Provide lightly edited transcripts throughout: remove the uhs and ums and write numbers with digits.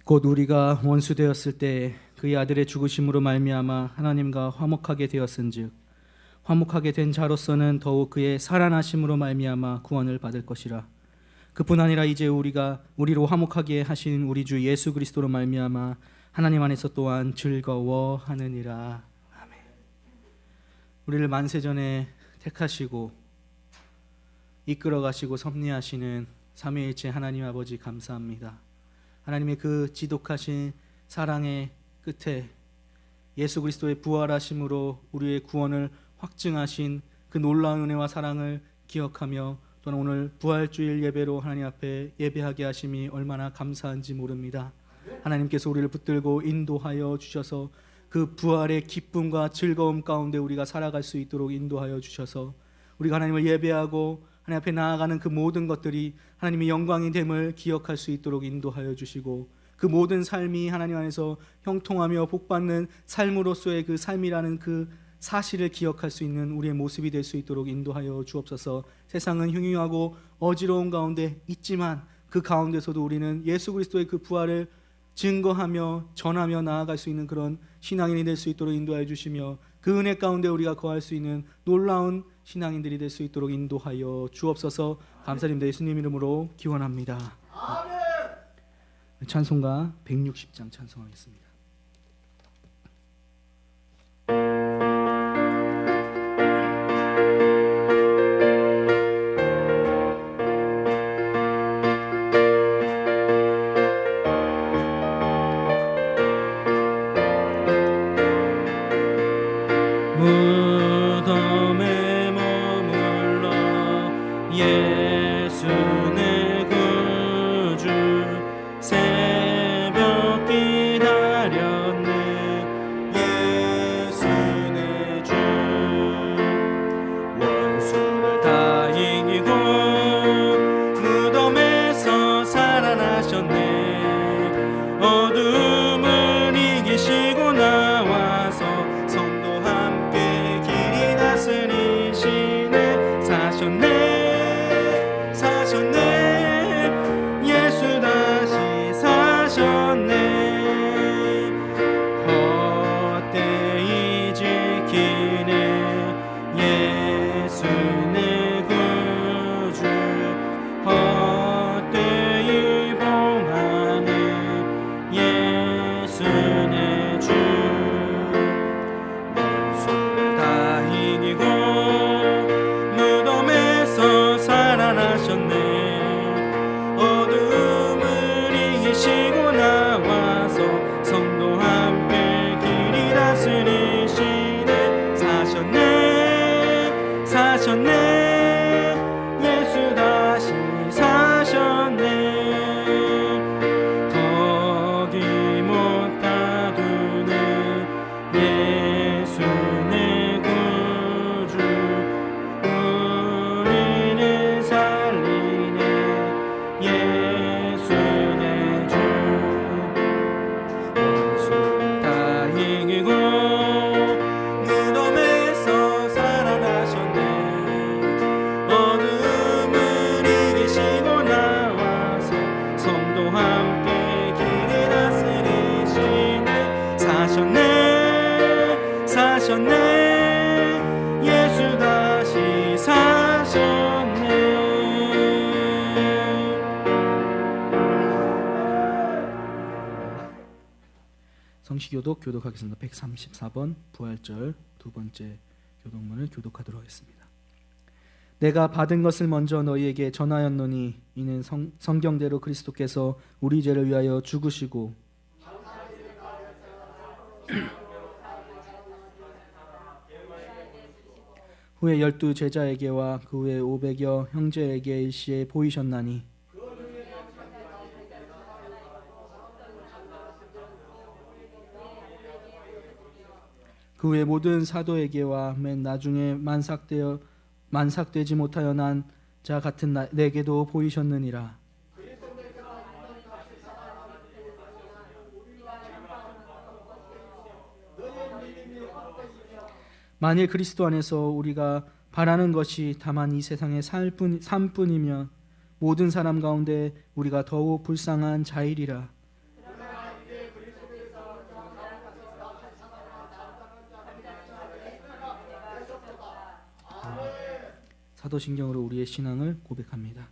곧 우리가 원수 되었을 때 그의 아들의 죽으심으로 말미암아 하나님과 화목하게 되었은즉 화목하게 된 자로서는 더욱 그의 살아나심으로 말미암아 구원을 받을 것이라. 그뿐 아니라 이제 우리로 화목하게 하신 우리 주 예수 그리스도로 말미암아 하나님 안에서 또한 즐거워하느니라. 아멘. 우리를 만세전에 택하시고 이끌어 가시고 섭리하시는 삼위일체 하나님 아버지 감사합니다. 하나님의 그 지독하신 사랑의 끝에 예수 그리스도의 부활하심으로 우리의 구원을 확증하신 그 놀라운 은혜와 사랑을 기억하며 또는 오늘 부활주일 예배로 하나님 앞에 예배하게 하심이 얼마나 감사한지 모릅니다. 하나님께서 우리를 붙들고 인도하여 주셔서 그 부활의 기쁨과 즐거움 가운데 우리가 살아갈 수 있도록 인도하여 주셔서 우리가 하나님을 예배하고 하나님 앞에 나아가는 그 모든 것들이 하나님의 영광이 됨을 기억할 수 있도록 인도하여 주시고 그 모든 삶이 하나님 안에서 형통하며 복받는 삶으로서의 그 삶이라는 그 사실을 기억할 수 있는 우리의 모습이 될 수 있도록 인도하여 주옵소서. 세상은 흉흉하고 어지러운 가운데 있지만 그 가운데서도 우리는 예수 그리스도의 그 부활을 증거하며 전하며 나아갈 수 있는 그런 신앙인이 될 수 있도록 인도하여 주시며 그 은혜 가운데 우리가 거할 수 있는 놀라운 신앙인들이 될 수 있도록 인도하여 주옵소서. 감사드립니다. 예수님 이름으로 기원합니다. 아멘. 찬송가 160장 찬송하겠습니다. 무덤에 머물러 예수 내 구주 새벽 기다렸네. 예수 내 주 원수를 다 이기고 무덤에서 살아나셨네. 어둠을 이기시고 나와서 사셨네. 예수 다시 사셨네. 헛되이 지키네. 예수 내 구주 헛되이 봉하네. 예수 내 주 원수를 다 이기고 무덤에서 살아나셨네. 어둠을 이기시고 나와서 성도 함께 길이 다스리시네. 사셨네. 사셨네. 예수 다시 사셨네. 거기 못 가두네. 예수 내 구주 우리를 살리네. 예수 내 주 원수를 다 이기고 무덤에서 살아나셨네. 어둠을 이기시고 나와서 성도 함께 길이 다스리시네. 사셨네. 사셨네. 예수 다시 사셨네. 성시교독 교독하겠습니다. 134번 부활절 두 번째 교독문을 교독하도록 하겠습니다. 내가 받은 것을 먼저 너희에게 전하였노니 이는 성경대로 그리스도께서 우리 죄를 위하여 죽으시고 후에 12 제자에게와 그 후에 500여 형제에게 일시에 보이셨나니 그 후에 모든 사도에게와 맨 나중에 만삭되지 못하여 난 자 같은 내게도 보이셨느니라. 만일 그리스도 안에서 우리가 바라는 것이 다만 이 세상의 삶뿐이면 모든 사람 가운데 우리가 더욱 불쌍한 자이리라. 사도신경으로 우리의 신앙을 고백합니다.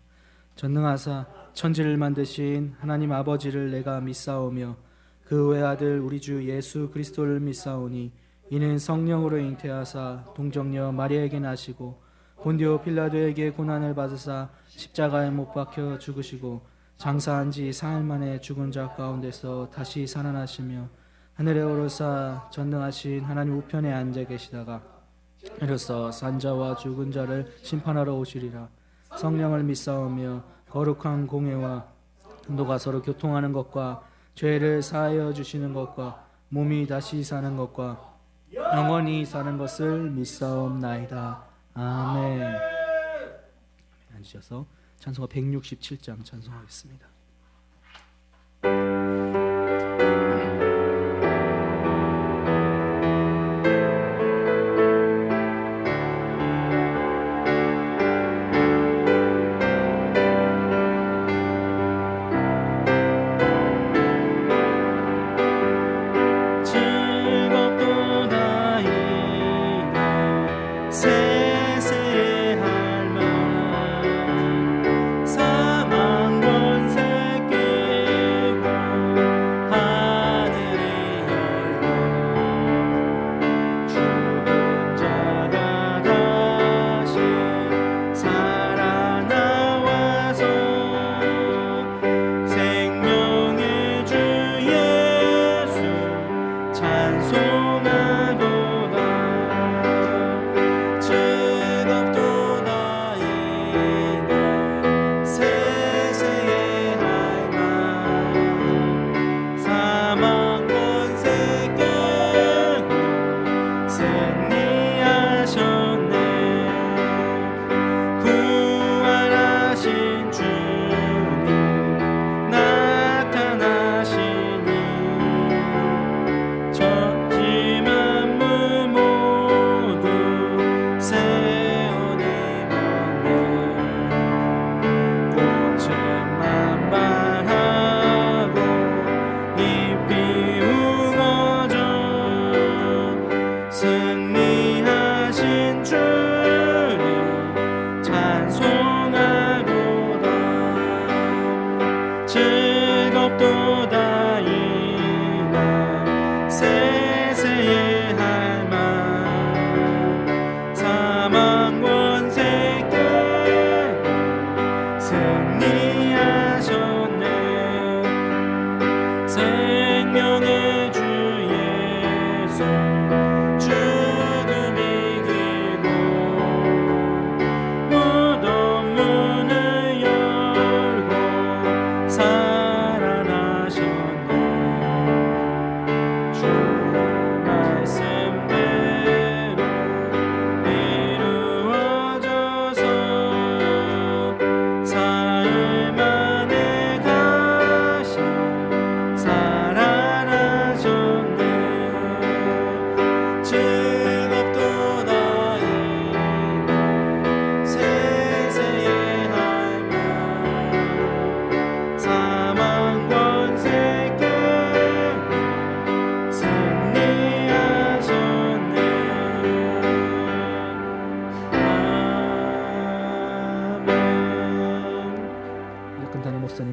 전능하사 천지를 만드신 하나님 아버지를 내가 믿사오며 그 외아들 우리 주 예수 그리스도를 믿사오니 이는 성령으로 잉태하사 동정녀 마리아에게 나시고 본디오 빌라도에게 고난을 받으사 십자가에 못 박혀 죽으시고 장사한 지 사흘 만에 죽은 자 가운데서 다시 살아나시며 하늘에 오르사 전능하신 하나님 우편에 앉아 계시다가 이로써 산자와 죽은 자를 심판하러 오시리라. 성령을 믿사오며 거룩한 공회와 성도가 서로 교통하는 것과 죄를 사하여 주시는 것과 몸이 다시 사는 것과 영원히 사는 것을 믿사옵나이다. 아멘. 앉으셔서 찬송가 167장 찬송하겠습니다.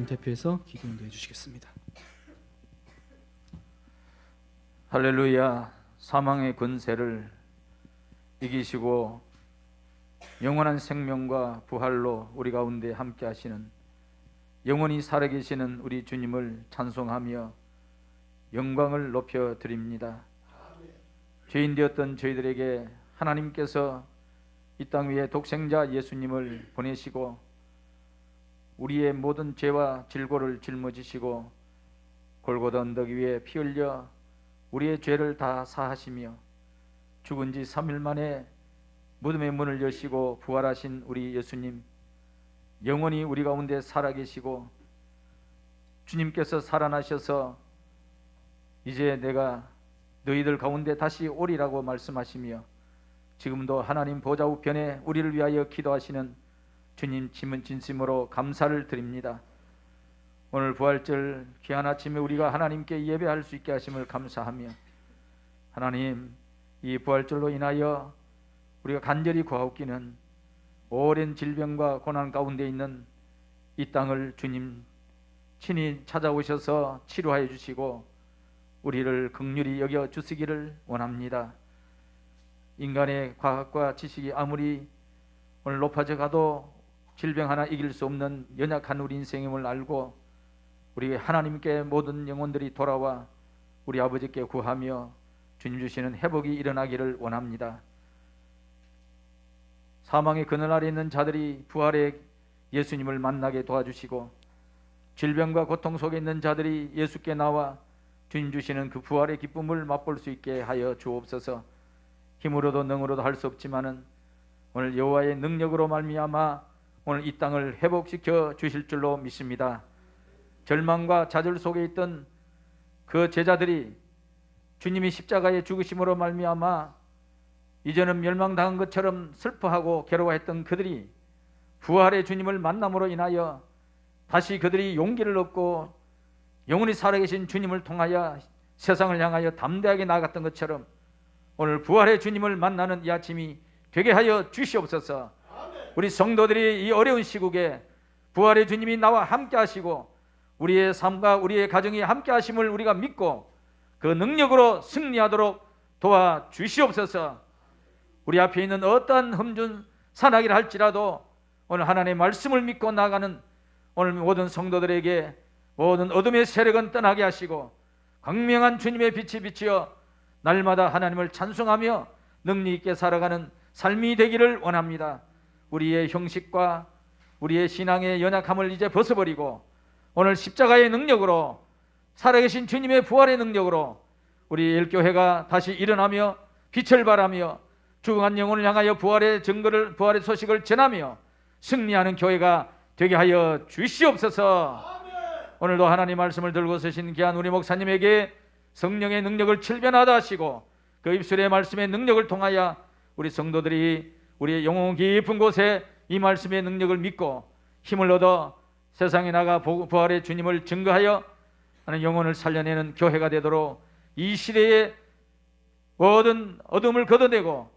대표해서 기도 인도해 주시겠습니다. 할렐루야. 사망의 권세를 이기시고 영원한 생명과 부활로 우리 가운데 함께 하시는 영원히 살아계시는 우리 주님을 찬송하며 영광을 높여 드립니다. 죄인 되었던 저희들에게 하나님께서 이 땅 위에 독생자 예수님을 보내시고 우리의 모든 죄와 질고를 짊어지시고 골고다 언덕 위에 피 흘려 우리의 죄를 다 사하시며 죽은 지 3일 만에 무덤의 문을 여시고 부활하신 우리 예수님, 영원히 우리 가운데 살아계시고 주님께서 살아나셔서 이제 내가 너희들 가운데 다시 오리라고 말씀하시며 지금도 하나님 보좌 우편에 우리를 위하여 기도하시는 주님 진심으로 감사를 드립니다. 오늘 부활절 귀한 아침에 우리가 하나님께 예배할 수 있게 하심을 감사하며 하나님, 이 부활절로 인하여 우리가 간절히 구하옵기는 오랜 질병과 고난 가운데 있는 이 땅을 주님 친히 찾아오셔서 치료하여 주시고 우리를 긍휼히 여겨 주시기를 원합니다. 인간의 과학과 지식이 아무리 오늘 높아져 가도 질병 하나 이길 수 없는 연약한 우리 인생임을 알고 우리 하나님께 모든 영혼들이 돌아와 우리 아버지께 구하며 주님 주시는 회복이 일어나기를 원합니다. 사망의 그늘 아래 있는 자들이 부활의 예수님을 만나게 도와주시고 질병과 고통 속에 있는 자들이 예수께 나와 주님 주시는 그 부활의 기쁨을 맛볼 수 있게 하여 주옵소서. 힘으로도 능으로도 할 수 없지만은 오늘 여호와의 능력으로 말미암아 오늘 이 땅을 회복시켜 주실 줄로 믿습니다. 절망과 좌절 속에 있던 그 제자들이 주님이 십자가에 죽으심으로 말미암아 이제는 멸망당한 것처럼 슬퍼하고 괴로워했던 그들이 부활의 주님을 만남으로 인하여 다시 그들이 용기를 얻고 영원히 살아계신 주님을 통하여 세상을 향하여 담대하게 나아갔던 것처럼 오늘 부활의 주님을 만나는 이 아침이 되게 하여 주시옵소서. 우리 성도들이 이 어려운 시국에 부활의 주님이 나와 함께 하시고 우리의 삶과 우리의 가정이 함께 하심을 우리가 믿고 그 능력으로 승리하도록 도와주시옵소서. 우리 앞에 있는 어떠한 험준 산악이라 할지라도 오늘 하나님의 말씀을 믿고 나가는 오늘 모든 성도들에게 모든 어둠의 세력은 떠나게 하시고 광명한 주님의 빛이 비치어 날마다 하나님을 찬송하며 능력 있게 살아가는 삶이 되기를 원합니다. 우리의 형식과 우리의 신앙의 연약함을 이제 벗어버리고 오늘 십자가의 능력으로 살아계신 주님의 부활의 능력으로 우리 일교회가 다시 일어나며 빛을 발하며 죽어간 영혼을 향하여 부활의 증거를 부활의 소식을 전하며 승리하는 교회가 되게 하여 주시옵소서. 오늘도 하나님 말씀을 들고 서신 귀한 우리 목사님에게 성령의 능력을 칠변하다 하시고 그 입술의 말씀의 능력을 통하여 우리 성도들이 우리의 영혼 깊은 곳에 이 말씀의 능력을 믿고 힘을 얻어 세상에 나가 부활의 주님을 증거하여 하는 영혼을 살려내는 교회가 되도록 이 시대의 모든 어둠을 걷어내고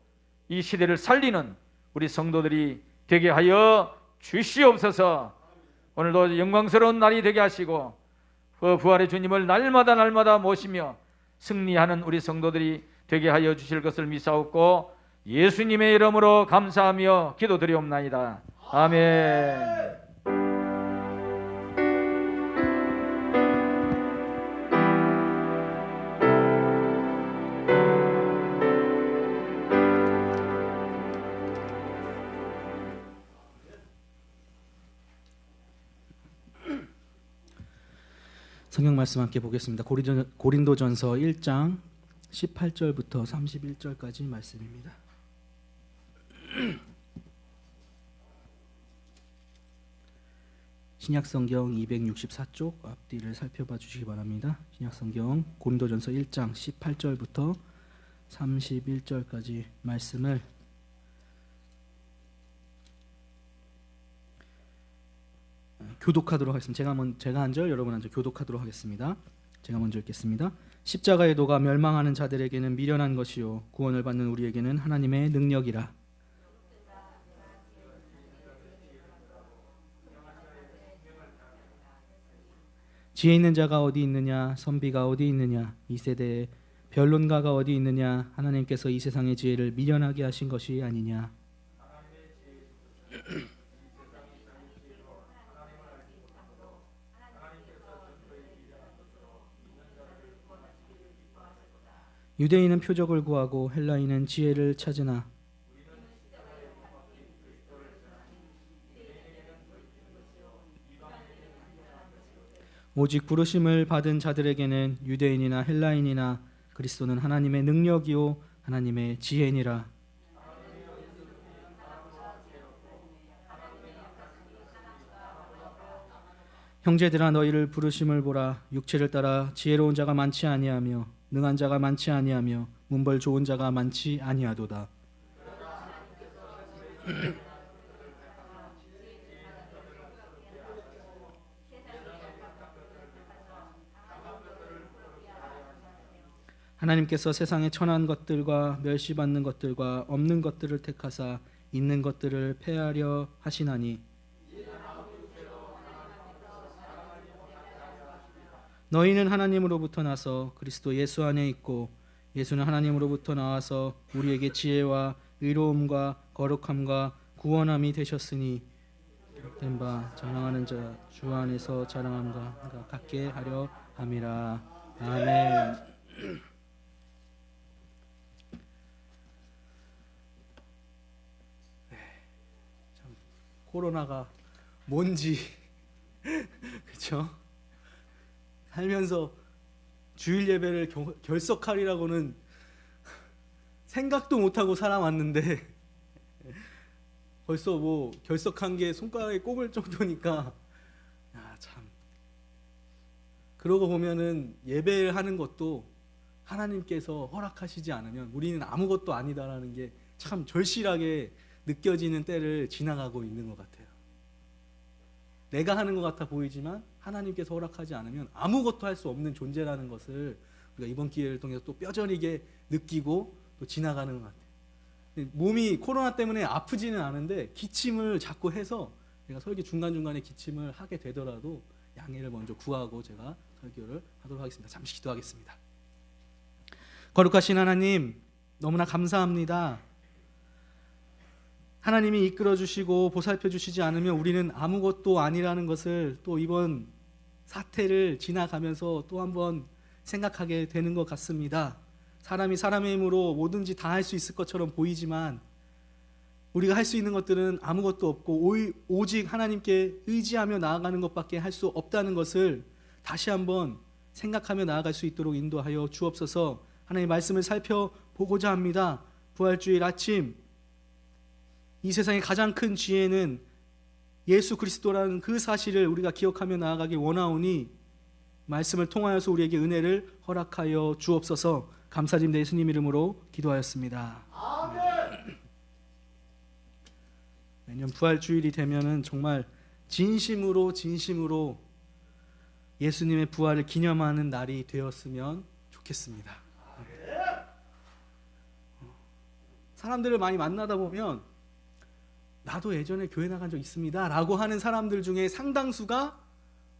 이 시대를 살리는 우리 성도들이 되게 하여 주시옵소서. 오늘도 영광스러운 날이 되게 하시고 그 부활의 주님을 날마다 모시며 승리하는 우리 성도들이 되게 하여 주실 것을 믿사옵고 예수님의 이름으로 감사하며 기도드리옵나이다. 아멘. 성경 말씀 함께 보겠습니다. 고린도전서 1장 18절부터 31절까지 말씀입니다. 신약성경 264쪽 앞뒤를 살펴봐 주시기 바랍니다. 신약성경 고린도전서 1장 18절부터 31절까지 말씀을 교독하도록 하겠습니다. 제가 한 절, 여러분 한 절 교독하도록 하겠습니다. 제가 먼저 읽겠습니다. 십자가의 도가 멸망하는 자들에게는 미련한 것이요 구원을 받는 우리에게는 하나님의 능력이라. 지혜 있는 자가 어디 있느냐, 선비가 어디 있느냐, 이 세대에 변론가가 어디 있느냐. 하나님께서 이 세상의 지혜를 미련하게 하신 것이 아니냐. 유대인은 표적을 구하고 헬라인은 지혜를 찾으나 오직 부르심을 받은 자들에게는 유대인이나 헬라인이나 그리스도는 하나님의 능력이요 하나님의 지혜니라. 형제들아 너희를 부르심을 보라. 육체를 따라 지혜로운 자가 많지 아니하며 능한 자가 많지 아니하며 문벌 좋은 자가 많지 아니하도다. 하나님께서 세상의 천한 것들과 멸시받는 것들과 없는 것들을 택하사 있는 것들을 패하려 하시나니 너희는 하나님으로부터 나서 그리스도 예수 안에 있고 예수는 하나님으로부터 나와서 우리에게 지혜와 의로움과 거룩함과 구원함이 되셨으니 된 바 자랑하는 자 주 안에서 자랑함과 같게 하려 함이라. 아멘. 참 코로나가 뭔지 그렇죠? 살면서 주일 예배를 결석하리라고는 생각도 못하고 살아왔는데 벌써 뭐 결석한 게 손가락에 꼽을 정도니까 참 그러고 보면은 예배를 하는 것도 하나님께서 허락하시지 않으면 우리는 아무것도 아니다라는 게 참 절실하게 느껴지는 때를 지나가고 있는 것 같아요. 내가 하는 것 같아 보이지만 하나님께서 허락하지 않으면 아무것도 할 수 없는 존재라는 것을 우리가 이번 기회를 통해서 또 뼈저리게 느끼고 또 지나가는 것 같아요. 몸이 코로나 때문에 아프지는 않은데 기침을 자꾸 해서 제가 설교 중간중간에 기침을 하게 되더라도 양해를 먼저 구하고 제가 설교를 하도록 하겠습니다. 잠시 기도하겠습니다. 거룩하신 하나님, 너무나 감사합니다. 하나님이 이끌어 주시고 보살펴 주시지 않으면 우리는 아무것도 아니라는 것을 또 이번 사태를 지나가면서 또 한번 생각하게 되는 것 같습니다. 사람이 사람의 힘으로 뭐든지 다 할 수 있을 것처럼 보이지만 우리가 할 수 있는 것들은 아무것도 없고 오직 하나님께 의지하며 나아가는 것밖에 할 수 없다는 것을 다시 한번 생각하며 나아갈 수 있도록 인도하여 주옵소서. 하나님의 말씀을 살펴보고자 합니다. 부활주일 아침 이 세상의 가장 큰 지혜는 예수 그리스도라는 그 사실을 우리가 기억하며 나아가길 원하오니 말씀을 통하여서 우리에게 은혜를 허락하여 주옵소서. 감사드립니다. 예수님 이름으로 기도하였습니다. 아멘. 매년 부활주일이 되면은 정말 진심으로 예수님의 부활을 기념하는 날이 되었으면 좋겠습니다. 사람들을 많이 만나다 보면 나도 예전에 교회 나간 적 있습니다 라고 하는 사람들 중에 상당수가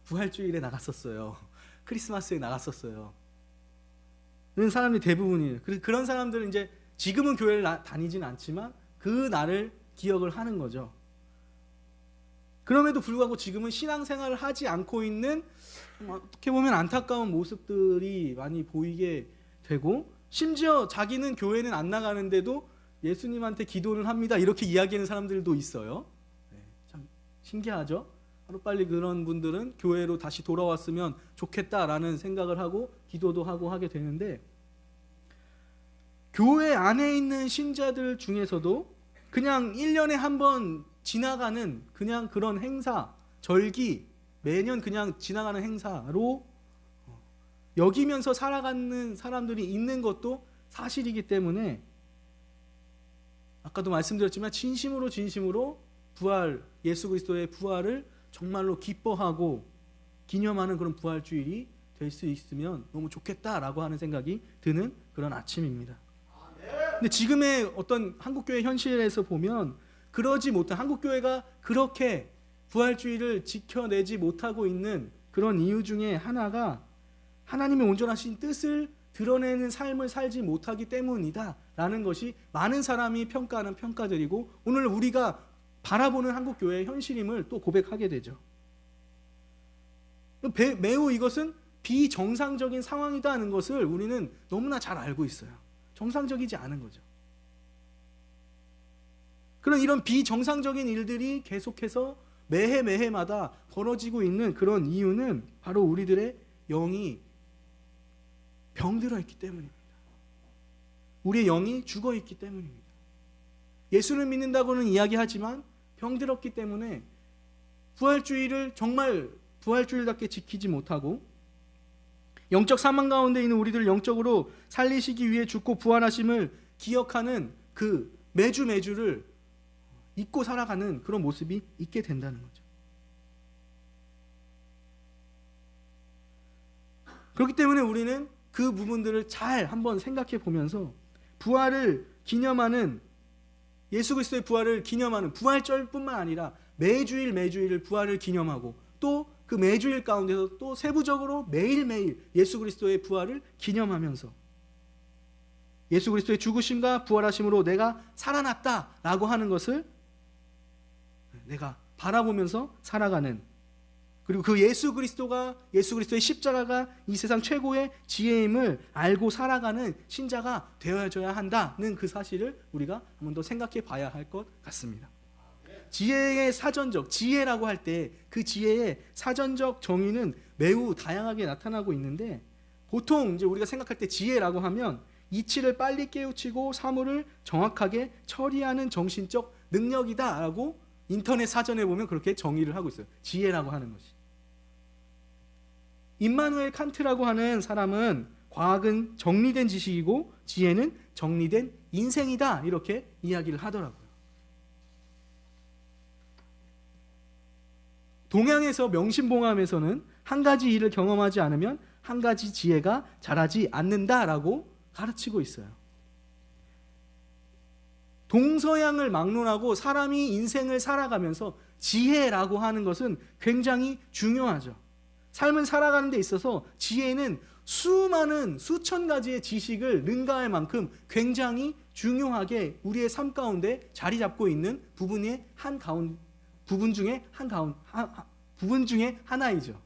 부활주일에 나갔었어요. 크리스마스에 나갔었어요. 그런 사람이 대부분이에요. 그런 사람들은 이제 지금은 교회를 다니진 않지만 그 날을 기억을 하는 거죠. 그럼에도 불구하고 지금은 신앙생활을 하지 않고 있는 어떻게 보면 안타까운 모습들이 많이 보이게 되고, 심지어 자기는 교회는 안 나가는데도 예수님한테 기도를 합니다 이렇게 이야기하는 사람들도 있어요. 참 신기하죠. 하루빨리 그런 분들은 교회로 다시 돌아왔으면 좋겠다라는 생각을 하고 기도도 하고 하게 되는데, 교회 안에 있는 신자들 중에서도 그냥 1년에 한 번 지나가는 그냥 그런 행사, 절기, 매년 그냥 지나가는 행사로 여기면서 살아가는 사람들이 있는 것도 사실이기 때문에 아까도 말씀드렸지만 진심으로 부활, 예수 그리스도의 부활을 정말로 기뻐하고 기념하는 그런 부활주일이 될 수 있으면 너무 좋겠다라고 하는 생각이 드는 그런 아침입니다. 근데 지금의 어떤 한국교회 현실에서 보면 그러지 못한, 한국교회가 그렇게 부활주의를 지켜내지 못하고 있는 그런 이유 중에 하나가 하나님의 온전하신 뜻을 드러내는 삶을 살지 못하기 때문이다 라는 것이 많은 사람이 평가하는 평가들이고, 오늘 우리가 바라보는 한국교회의 현실임을 또 고백하게 되죠. 매우 이것은 비정상적인 상황이다는 것을 우리는 너무나 잘 알고 있어요. 정상적이지 않은 거죠. 그런 이런 비정상적인 일들이 계속해서 매해마다 벌어지고 있는 그런 이유는 바로 우리들의 영이 병들어 있기 때문입니다. 우리의 영이 죽어 있기 때문입니다. 예수를 믿는다고는 이야기하지만 병들었기 때문에 부활주의를 정말 부활주일답게 지키지 못하고, 영적 사망 가운데 있는 우리들을 영적으로 살리시기 위해 죽고 부활하심을 기억하는 그 매주를 잊고 살아가는 그런 모습이 있게 된다는 거죠. 그렇기 때문에 우리는 그 부분들을 잘 한번 생각해 보면서 부활을 기념하는 예수 그리스도의 부활을 기념하는 부활절뿐만 아니라 매주일을 부활을 기념하고 또 그 매주일 가운데서 또 세부적으로 매일매일 예수 그리스도의 부활을 기념하면서 예수 그리스도의 죽으심과 부활하심으로 내가 살아났다라고 하는 것을 내가 바라보면서 살아가는, 그리고 그 예수 그리스도의 십자가가 이 세상 최고의 지혜임을 알고 살아가는 신자가 되어져야 한다는 그 사실을 우리가 한 번 더 생각해 봐야 할 것 같습니다. 지혜의 사전적, 지혜라고 할 때 그 지혜의 사전적 정의는 매우 다양하게 나타나고 있는데, 보통 이제 우리가 생각할 때 지혜라고 하면 이치를 빨리 깨우치고 사물을 정확하게 처리하는 정신적 능력이다라고 인터넷 사전에 보면 그렇게 정의를 하고 있어요. 지혜라고 하는 것이. 임마누엘 칸트라고 하는 사람은 과학은 정리된 지식이고 지혜는 정리된 인생이다, 이렇게 이야기를 하더라고요. 동양에서 명심봉암에서는 한 가지 일을 경험하지 않으면 한 가지 지혜가 자라지 않는다라고 가르치고 있어요. 동서양을 막론하고 사람이 인생을 살아가면서 지혜라고 하는 것은 굉장히 중요하죠. 삶을 살아가는 데 있어서 지혜는 수많은 수천 가지의 지식을 능가할 만큼 굉장히 중요하게 우리의 삶 가운데 자리 잡고 있는 부분 중에 하나이죠.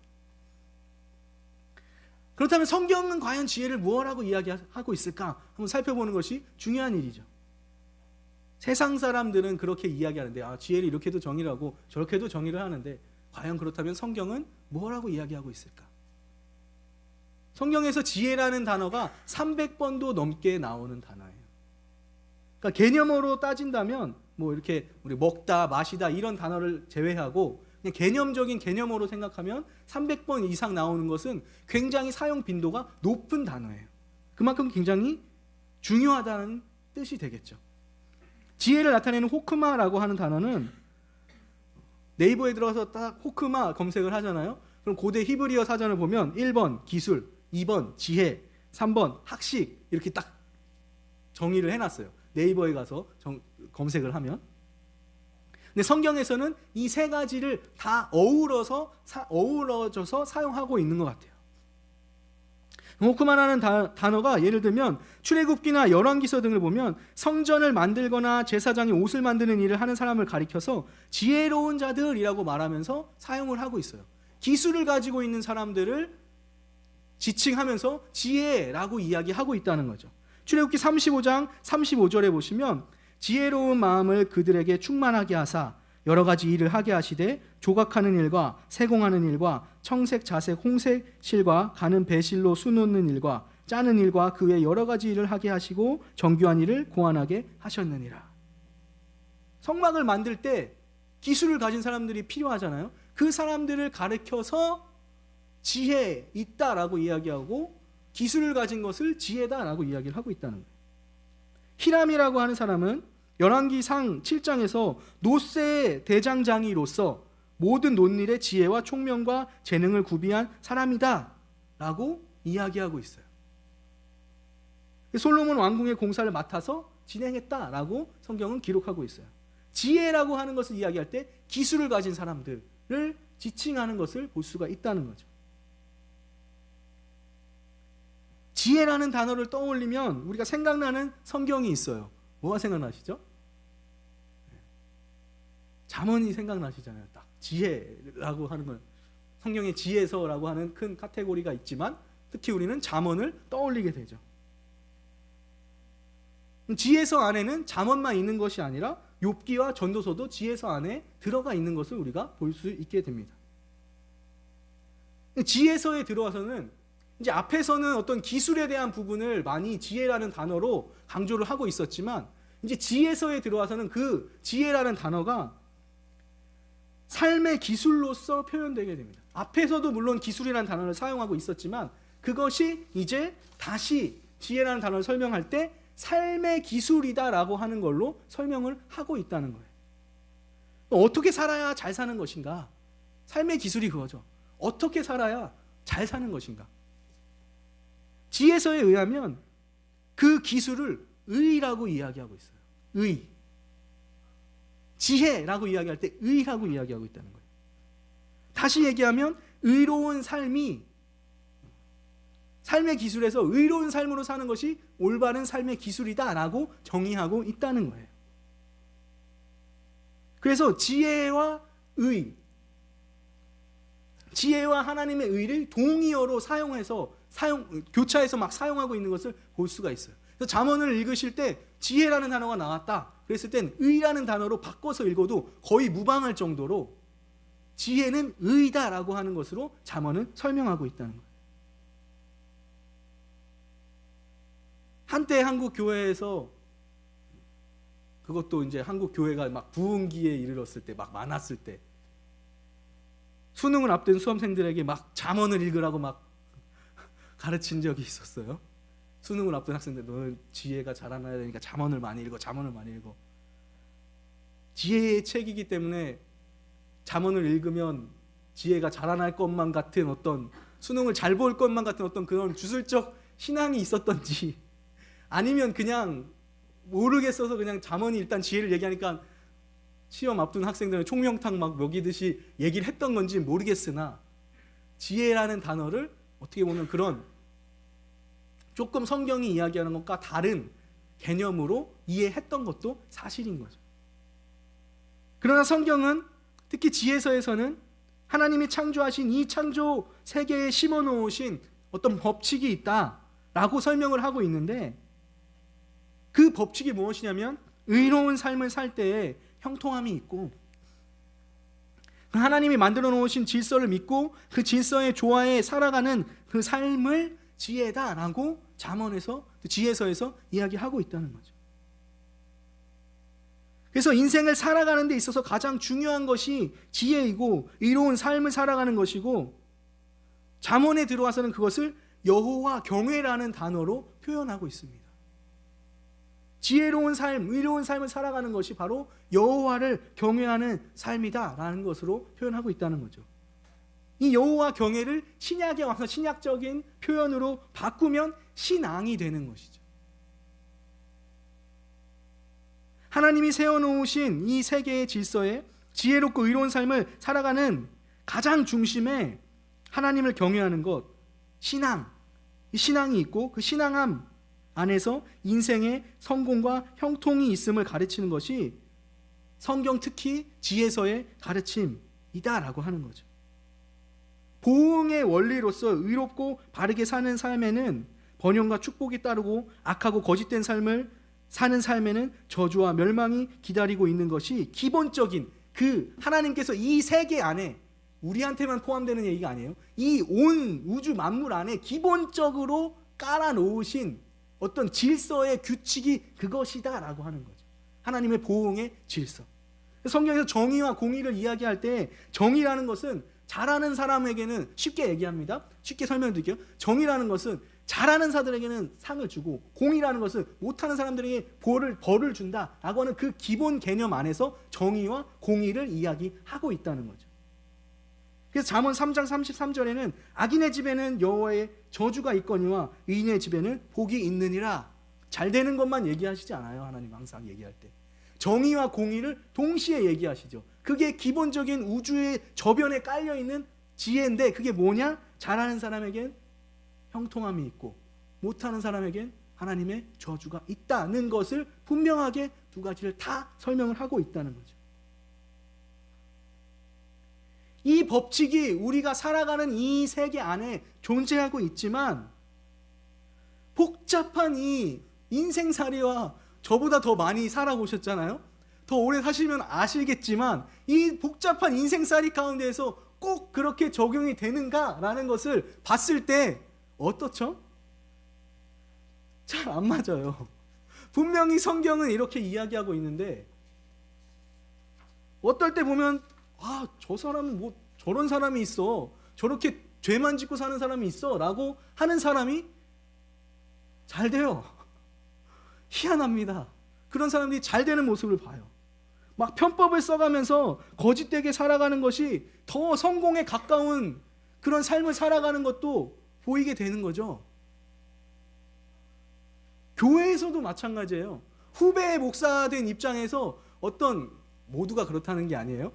그렇다면 성경은 과연 지혜를 무엇라고 이야기하고 있을까? 한번 살펴보는 것이 중요한 일이죠. 세상 사람들은 그렇게 이야기하는데, 지혜를 이렇게도 정의를 하고 저렇게도 정의를 하는데, 과연 그렇다면 성경은 뭐라고 이야기하고 있을까? 성경에서 지혜라는 단어가 300번도 넘게 나오는 단어예요. 그러니까 개념으로 따진다면 뭐 이렇게 우리 먹다, 마시다 이런 단어를 제외하고 그냥 개념적인 개념으로 생각하면 300번 이상 나오는 것은 굉장히 사용 빈도가 높은 단어예요. 그만큼 굉장히 중요하다는 뜻이 되겠죠. 지혜를 나타내는 호크마라고 하는 단어는 네이버에 들어가서 딱 호크마 검색을 하잖아요. 그럼 고대 히브리어 사전을 보면 1번 기술, 2번 지혜, 3번 학식, 이렇게 딱 정의를 해놨어요. 네이버에 가서 검색을 하면. 근데 성경에서는 이 세 가지를 다 어우러져서 사용하고 있는 것 같아요. 호크마라는 단어가 예를 들면 출애굽기나 열왕기서 등을 보면 성전을 만들거나 제사장이 옷을 만드는 일을 하는 사람을 가리켜서 지혜로운 자들이라고 말하면서 사용을 하고 있어요. 기술을 가지고 있는 사람들을 지칭하면서 지혜라고 이야기하고 있다는 거죠. 출애굽기 35장 35절에 보시면 지혜로운 마음을 그들에게 충만하게 하사 여러 가지 일을 하게 하시되 조각하는 일과 세공하는 일과 청색, 자색, 홍색 실과 가는 배실로 수놓는 일과 짜는 일과 그 외 여러 가지 일을 하게 하시고 정교한 일을 고안하게 하셨느니라. 성막을 만들 때 기술을 가진 사람들이 필요하잖아요. 그 사람들을 가르쳐서 지혜 있다라고 이야기하고 기술을 가진 것을 지혜다라고 이야기를 하고 있다는 거예요. 히람이라고 하는 사람은 열왕기상 7장에서 노새의 대장장이로서 모든 논일의 지혜와 총명과 재능을 구비한 사람이다 라고 이야기하고 있어요. 솔로몬 왕궁의 공사를 맡아서 진행했다라고 성경은 기록하고 있어요. 지혜라고 하는 것을 이야기할 때 기술을 가진 사람들을 지칭하는 것을 볼 수가 있다는 거죠. 지혜라는 단어를 떠올리면 우리가 생각나는 성경이 있어요. 뭐가 생각나시죠? 잠언이 생각나시잖아요. 딱 지혜라고 하는 건 성경의 지혜서라고 하는 큰 카테고리가 있지만 특히 우리는 잠언을 떠올리게 되죠. 지혜서 안에는 잠언만 있는 것이 아니라 욥기와 전도서도 지혜서 안에 들어가 있는 것을 우리가 볼 수 있게 됩니다. 지혜서에 들어와서는 이제 앞에서는 어떤 기술에 대한 부분을 많이 지혜라는 단어로 강조를 하고 있었지만 이제 지혜서에 들어와서는 그 지혜라는 단어가 삶의 기술로서 표현되게 됩니다. 앞에서도 물론 기술이라는 단어를 사용하고 있었지만 그것이 이제 다시 지혜라는 단어를 설명할 때 삶의 기술이다라고 하는 걸로 설명을 하고 있다는 거예요. 어떻게 살아야 잘 사는 것인가? 삶의 기술이 그거죠. 어떻게 살아야 잘 사는 것인가? 지혜서에 의하면 그 기술을 의라고 이야기하고 있어요. 의. 지혜라고 이야기할 때 의라고 이야기하고 있다는 거예요. 다시 얘기하면 의로운 삶의 기술에서 의로운 삶으로 사는 것이 올바른 삶의 기술이다라고 정의하고 있다는 거예요. 그래서 지혜와 하나님의 의를 동의어로 교차해서 막 사용하고 있는 것을 볼 수가 있어요. 그래서 잠언을 읽으실 때 지혜라는 단어가 나왔다 그랬을 땐 의라는 단어로 바꿔서 읽어도 거의 무방할 정도로 지혜는 의다라고 하는 것으로 잠언은 설명하고 있다는 거예요. 한때 한국 교회에서, 그것도 이제 한국 교회가 막 부흥기에 이르렀을 때, 막 많았을 때, 수능을 앞둔 수험생들에게 막 잠언을 읽으라고 막 가르친 적이 있었어요. 수능을 앞둔 학생들, 너는 지혜가 자라나야 되니까 잠언을 많이 읽어. 지혜의 책이기 때문에 잠언을 읽으면 지혜가 자라날 것만 같은 어떤, 수능을 잘 볼 것만 같은 어떤 그런 주술적 신앙이 있었던지, 아니면 그냥 모르겠어서 그냥 잠언이 일단 지혜를 얘기하니까 시험 앞둔 학생들은 총명탕 막 먹이듯이 얘기를 했던 건지 모르겠으나, 지혜라는 단어를 어떻게 보면 그런 조금 성경이 이야기하는 것과 다른 개념으로 이해했던 것도 사실인 거죠. 그러나 성경은 특히 지혜서에서는 하나님이 창조하신 이 창조 세계에 심어놓으신 어떤 법칙이 있다라고 설명을 하고 있는데, 그 법칙이 무엇이냐면 의로운 삶을 살 때에 형통함이 있고, 하나님이 만들어 놓으신 질서를 믿고 그 질서의 조화에 살아가는 그 삶을 지혜다라고 잠언에서, 지혜서에서 이야기하고 있다는 거죠. 그래서 인생을 살아가는 데 있어서 가장 중요한 것이 지혜이고 의로운 삶을 살아가는 것이고, 잠언에 들어와서는 그것을 여호와 경외라는 단어로 표현하고 있습니다. 지혜로운 삶, 의로운 삶을 살아가는 것이 바로 여호와를 경외하는 삶이다라는 것으로 표현하고 있다는 거죠. 이 여호와 경외를 신약에 와서 신약적인 표현으로 바꾸면 신앙이 되는 것이죠. 하나님이 세워놓으신 이 세계의 질서에 지혜롭고 의로운 삶을 살아가는 가장 중심에 하나님을 경외하는 것, 신앙, 이 신앙이 있고, 그 신앙함 안에서 인생의 성공과 형통이 있음을 가르치는 것이 성경 특히 지혜서의 가르침이다라고 하는 거죠. 보응의 원리로서 의롭고 바르게 사는 삶에는 번영과 축복이 따르고, 악하고 거짓된 삶을 사는 삶에는 저주와 멸망이 기다리고 있는 것이 기본적인, 그 하나님께서 이 세계 안에, 우리한테만 포함되는 얘기가 아니에요, 이 온 우주 만물 안에 기본적으로 깔아놓으신 어떤 질서의 규칙이 그것이다 라고 하는 거죠. 하나님의 보응의 질서. 성경에서 정의와 공의를 이야기할 때, 정의라는 것은 잘하는 사람에게는, 쉽게 얘기합니다, 쉽게 설명드릴게요, 정의라는 것은 잘하는 사람들에게는 상을 주고, 공의라는 것은 못하는 사람들에게 벌을 준다라고 하는 그 기본 개념 안에서 정의와 공의를 이야기하고 있다는 거죠. 그래서 잠언 3장 33절에는 악인의 집에는 여호와의 저주가 있거니와 의인의 집에는 복이 있느니라. 잘 되는 것만 얘기하시지 않아요. 하나님 항상 얘기할 때 정의와 공의를 동시에 얘기하시죠. 그게 기본적인 우주의 저변에 깔려있는 지혜인데, 그게 뭐냐? 잘하는 사람에겐 형통함이 있고, 못하는 사람에겐 하나님의 저주가 있다는 것을 분명하게 두 가지를 다 설명을 하고 있다는 거죠. 이 법칙이 우리가 살아가는 이 세계 안에 존재하고 있지만, 복잡한 이 인생살이와 저보다 더 많이 살아보셨잖아요. 더 오래 사시면 아시겠지만, 이 복잡한 인생살이 가운데에서 꼭 그렇게 적용이 되는가라는 것을 봤을 때 어떻죠? 잘 안 맞아요. 분명히 성경은 이렇게 이야기하고 있는데, 어떨 때 보면 저 사람은 뭐 저런 사람이 있어, 저렇게 죄만 짓고 사는 사람이 있어 라고 하는 사람이 잘 돼요. 희한합니다. 그런 사람들이 잘 되는 모습을 봐요. 막 편법을 써가면서 거짓되게 살아가는 것이 더 성공에 가까운 그런 삶을 살아가는 것도 보이게 되는 거죠. 교회에서도 마찬가지예요. 후배 목사된 입장에서 어떤 모두가 그렇다는 게 아니에요.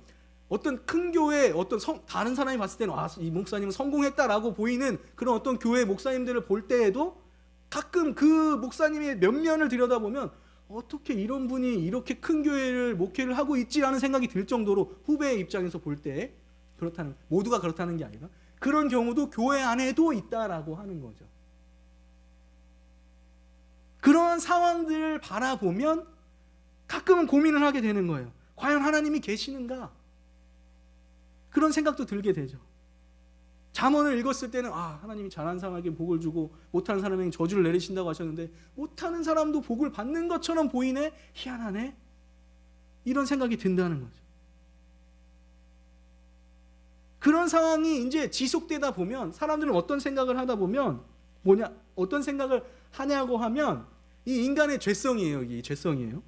어떤 큰 교회, 어떤 다른 사람이 봤을 때는 이 목사님은 성공했다라고 보이는 그런 어떤 교회 목사님들을 볼 때에도 가끔 그 목사님의 면면을 들여다보면 어떻게 이런 분이 이렇게 큰 교회를 목회를 하고 있지라는 생각이 들 정도로 후배의 입장에서 볼 때 모두가 그렇다는 게 아니라 그런 경우도 교회 안에도 있다라고 하는 거죠. 그런 상황들을 바라보면 가끔은 고민을 하게 되는 거예요. 과연 하나님이 계시는가? 그런 생각도 들게 되죠. 잠언을 읽었을 때는 하나님이 잘하는 사람에게 복을 주고 못하는 사람에게 저주를 내리신다고 하셨는데 못하는 사람도 복을 받는 것처럼 보이네? 희한하네? 이런 생각이 든다는 거죠. 그런 상황이 이제 지속되다 보면 사람들은 어떤 생각을 하다 보면 어떤 생각을 하냐고 하면 이 인간의 죄성이에요. 이게 죄성이에요.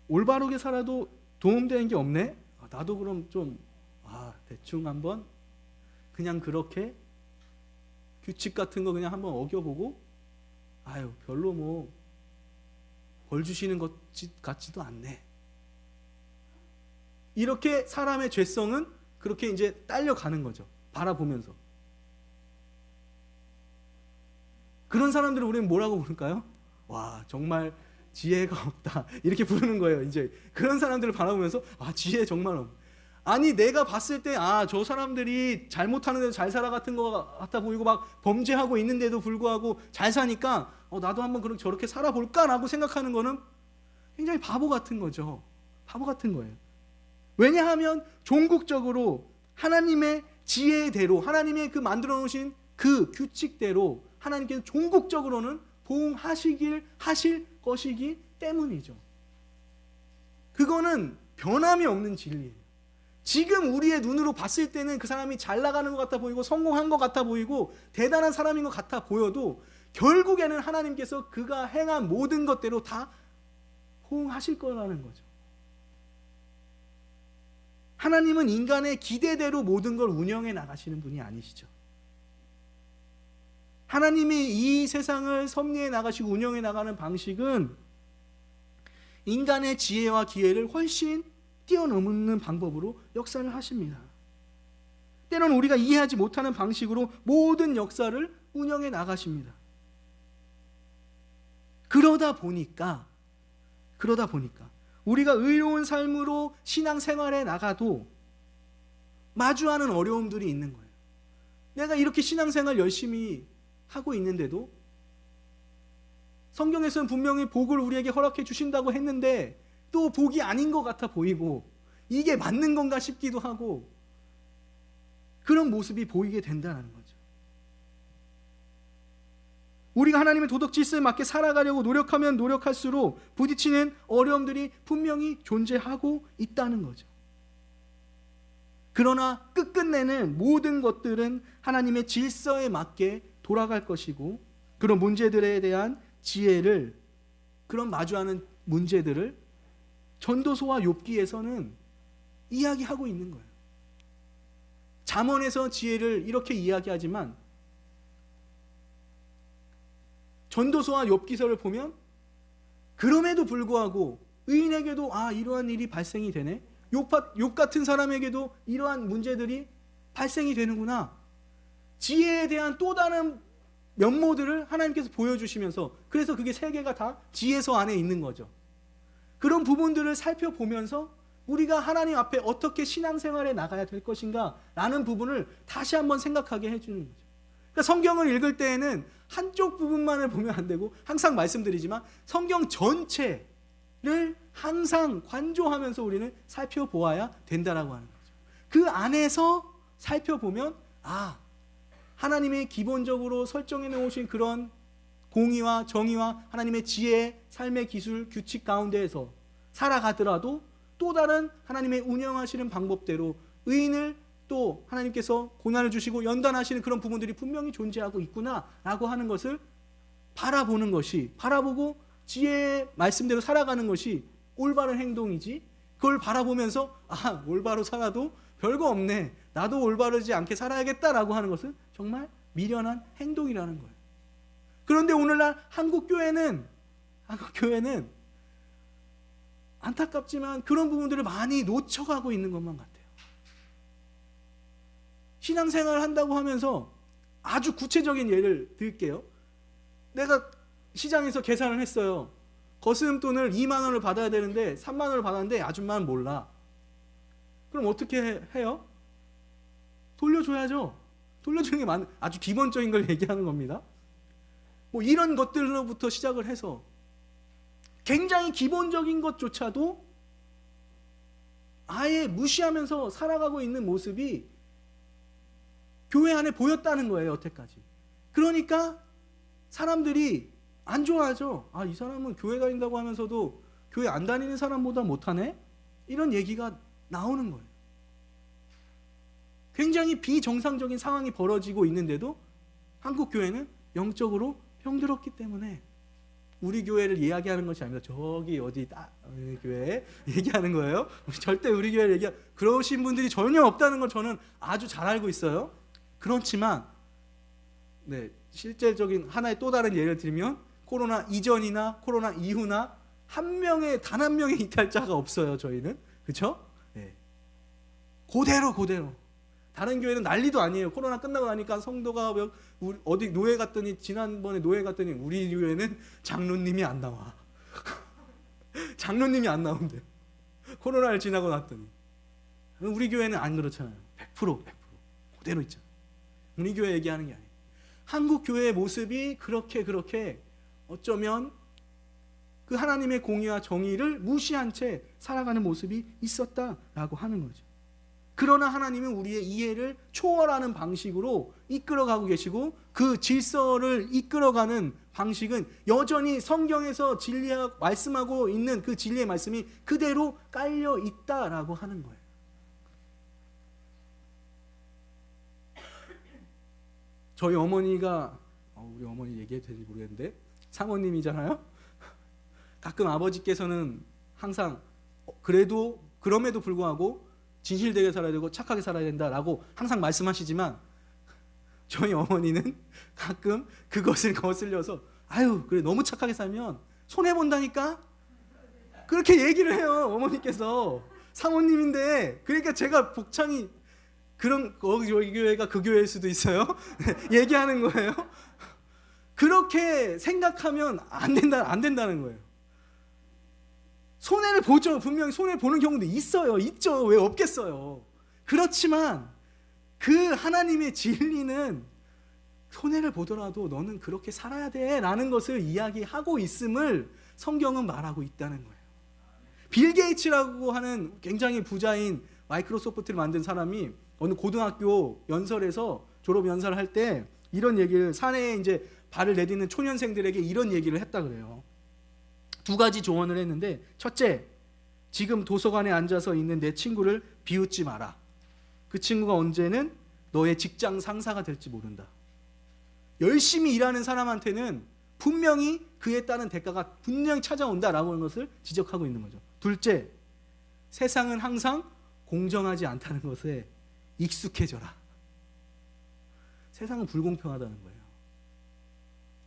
올바르게 살아도 도움되는 게 없네? 나도 그럼 좀 대충 한번 그냥 그렇게 규칙 같은 거 그냥 한번 어겨보고 별로 뭐 벌 주시는 것 같지도 않네. 이렇게 사람의 죄성은 그렇게 이제 딸려가는 거죠. 바라보면서. 그런 사람들을 우리는 뭐라고 부를까요? 와, 정말 지혜가 없다. 이렇게 부르는 거예요. 이제 그런 사람들을 바라보면서 지혜 정말 없다. 아니 내가 봤을 때 저 사람들이 잘못하는데도 잘 살아 같은 거 같아 보이고 막 범죄하고 있는데도 불구하고 잘 사니까 나도 한번 그렇게 저렇게 살아볼까라고 생각하는 거는 굉장히 바보 같은 거죠. 바보 같은 거예요. 왜냐하면 종국적으로 하나님의 지혜대로 하나님의 그 만들어 놓으신 그 규칙대로 하나님께서 종국적으로는 보응하실 것이기 때문이죠. 그거는 변함이 없는 진리예요. 지금 우리의 눈으로 봤을 때는 그 사람이 잘 나가는 것 같아 보이고 성공한 것 같아 보이고 대단한 사람인 것 같아 보여도 결국에는 하나님께서 그가 행한 모든 것대로 다 호응하실 거라는 거죠. 하나님은 인간의 기대대로 모든 걸 운영해 나가시는 분이 아니시죠. 하나님이 이 세상을 섭리해 나가시고 운영해 나가는 방식은 인간의 지혜와 기회를 훨씬 뛰어넘는 방법으로 역사를 하십니다. 때로는 우리가 이해하지 못하는 방식으로 모든 역사를 운영해 나가십니다. 그러다 보니까 우리가 의로운 삶으로 신앙생활에 나가도 마주하는 어려움들이 있는 거예요. 내가 이렇게 신앙생활 열심히 하고 있는데도 성경에서는 분명히 복을 우리에게 허락해 주신다고 했는데 또 복이 아닌 것 같아 보이고 이게 맞는 건가 싶기도 하고 그런 모습이 보이게 된다는 거죠. 우리가 하나님의 도덕 질서에 맞게 살아가려고 노력하면 노력할수록 부딪히는 어려움들이 분명히 존재하고 있다는 거죠. 그러나 끝끝내는 모든 것들은 하나님의 질서에 맞게 돌아갈 것이고 그런 문제들에 대한 지혜를 그런 마주하는 문제들을 전도서와 욥기에서는 이야기하고 있는 거예요. 잠언에서 지혜를 이렇게 이야기하지만 전도서와 욥기서를 보면 그럼에도 불구하고 의인에게도 이러한 일이 발생이 되네. 욥 같은 사람에게도 이러한 문제들이 발생이 되는구나. 지혜에 대한 또 다른 면모들을 하나님께서 보여주시면서 그래서 그게 세 개가 다 지혜서 안에 있는 거죠. 그런 부분들을 살펴보면서 우리가 하나님 앞에 어떻게 신앙생활에 나가야 될 것인가 라는 부분을 다시 한번 생각하게 해주는 거죠. 그러니까 성경을 읽을 때에는 한쪽 부분만을 보면 안 되고 항상 말씀드리지만 성경 전체를 항상 관조하면서 우리는 살펴보아야 된다라고 하는 거죠. 그 안에서 살펴보면 하나님이 기본적으로 설정해 놓으신 그런 공의와 정의와 하나님의 지혜, 삶의 기술, 규칙 가운데에서 살아가더라도 또 다른 하나님의 운영하시는 방법대로 의인을 또 하나님께서 고난을 주시고 연단하시는 그런 부분들이 분명히 존재하고 있구나라고 하는 것을 바라보고 지혜의 말씀대로 살아가는 것이 올바른 행동이지 그걸 바라보면서 올바로 살아도 별거 없네. 나도 올바르지 않게 살아야겠다라고 하는 것은 정말 미련한 행동이라는 거예요. 그런데 오늘날 한국 교회는 안타깝지만 그런 부분들을 많이 놓쳐가고 있는 것만 같아요. 신앙생활을 한다고 하면서 아주 구체적인 예를 들게요. 내가 시장에서 계산을 했어요. 거스름돈을 2만 원을 받아야 되는데 3만 원을 받았는데 아줌마는 몰라. 그럼 어떻게 해요? 돌려줘야죠. 돌려주는 게 아주 기본적인 걸 얘기하는 겁니다. 뭐 이런 것들로부터 시작을 해서 굉장히 기본적인 것조차도 아예 무시하면서 살아가고 있는 모습이 교회 안에 보였다는 거예요, 여태까지. 그러니까 사람들이 안 좋아하죠. 아, 이 사람은 교회 다닌다고 하면서도 교회 안 다니는 사람보다 못하네? 이런 얘기가 나오는 거예요. 굉장히 비정상적인 상황이 벌어지고 있는데도 한국 교회는 영적으로 병들었기 때문에 우리 교회를 이야기하는 것이 아니라 저기 어디 교회 얘기하는 거예요. 절대 우리 교회를 그러신 분들이 전혀 없다는 걸 저는 아주 잘 알고 있어요. 그렇지만 실제적인 하나의 또 다른 예를 들면 코로나 이전이나 코로나 이후나 단 한 명의 이탈자가 없어요. 저희는. 그렇죠? 네. 그대로 다른 교회는 난리도 아니에요. 코로나 끝나고 나니까 성도가 어디 노예 갔더니 지난번에 노예 갔더니 우리 교회는 장로님이 안 나와. 장로님이 안 나온대요. 코로나를 지나고 났더니. 우리 교회는 안 그렇잖아요. 100% 그대로 있잖아요. 우리 교회 얘기하는 게 아니에요. 한국 교회의 모습이 그렇게 어쩌면 그 하나님의 공의와 정의를 무시한 채 살아가는 모습이 있었다라고 하는 거죠. 그러나 하나님은 우리의 이해를 초월하는 방식으로 이끌어가고 계시고 그 질서를 이끌어가는 방식은 여전히 성경에서 말씀하고 있는 그 진리의 말씀이 그대로 깔려 있다라고 하는 거예요. 저희 어머니가 우리 어머니 얘기해도 되는지 모르겠는데 사모님이잖아요. 가끔 아버지께서는 항상 그럼에도 불구하고 진실되게 살아야 되고 착하게 살아야 된다라고 항상 말씀하시지만 저희 어머니는 가끔 그것을 거슬려서 그래 너무 착하게 살면 손해본다니까 그렇게 얘기를 해요. 어머니께서 사모님인데. 그러니까 제가 복창이 여기 교회가 그 교회일 수도 있어요. 얘기하는 거예요. 그렇게 생각하면 안 된다는 거예요. 손해를 보죠. 분명히 손해 보는 경우도 있죠. 왜 없겠어요. 그렇지만 그 하나님의 진리는 손해를 보더라도 너는 그렇게 살아야 돼 라는 것을 이야기하고 있음을 성경은 말하고 있다는 거예요. 빌 게이츠라고 하는 굉장히 부자인 마이크로소프트를 만든 사람이 어느 고등학교 연설에서 졸업 연설을 할 때 이런 얘기를 사내에 이제 발을 내딛는 초년생들에게 이런 얘기를 했다 그래요. 두 가지 조언을 했는데 첫째, 지금 도서관에 앉아서 있는 내 친구를 비웃지 마라. 그 친구가 언제는 너의 직장 상사가 될지 모른다. 열심히 일하는 사람한테는 분명히 그에 따른 대가가 분명히 찾아온다라고 하는 것을 지적하고 있는 거죠. 둘째, 세상은 항상 공정하지 않다는 것에 익숙해져라. 세상은 불공평하다는 거예요.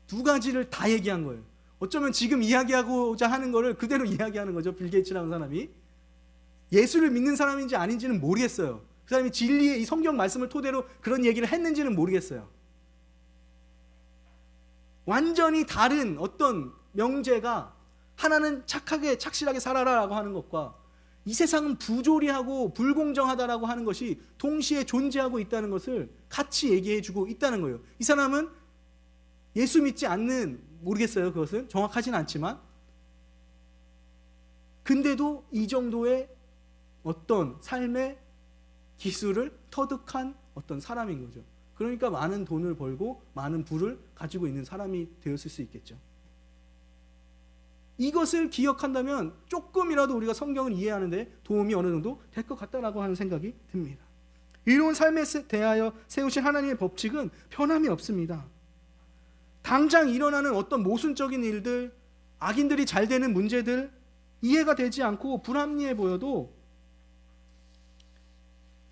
두 가지를 다 얘기한 거예요. 어쩌면 지금 이야기하고자 하는 거를 그대로 이야기하는 거죠. 빌 게이츠라는 사람이. 예수를 믿는 사람인지 아닌지는 모르겠어요. 그 사람이 진리의 이 성경 말씀을 토대로 그런 얘기를 했는지는 모르겠어요. 완전히 다른 어떤 명제가 하나는 착하게 착실하게 살아라라고 하는 것과 이 세상은 부조리하고 불공정하다라고 하는 것이 동시에 존재하고 있다는 것을 같이 얘기해주고 있다는 거예요. 이 사람은 예수 믿지 않는, 모르겠어요. 그것은 정확하진 않지만, 근데도 이 정도의 어떤 삶의 기술을 터득한 어떤 사람인 거죠. 그러니까 많은 돈을 벌고 많은 부를 가지고 있는 사람이 되었을 수 있겠죠. 이것을 기억한다면 조금이라도 우리가 성경을 이해하는데 도움이 어느 정도 될 것 같다라고 하는 생각이 듭니다. 의로운 삶에 대하여 세우신 하나님의 법칙은 변함이 없습니다. 당장 일어나는 어떤 모순적인 일들, 악인들이 잘 되는 문제들, 이해가 되지 않고 불합리해 보여도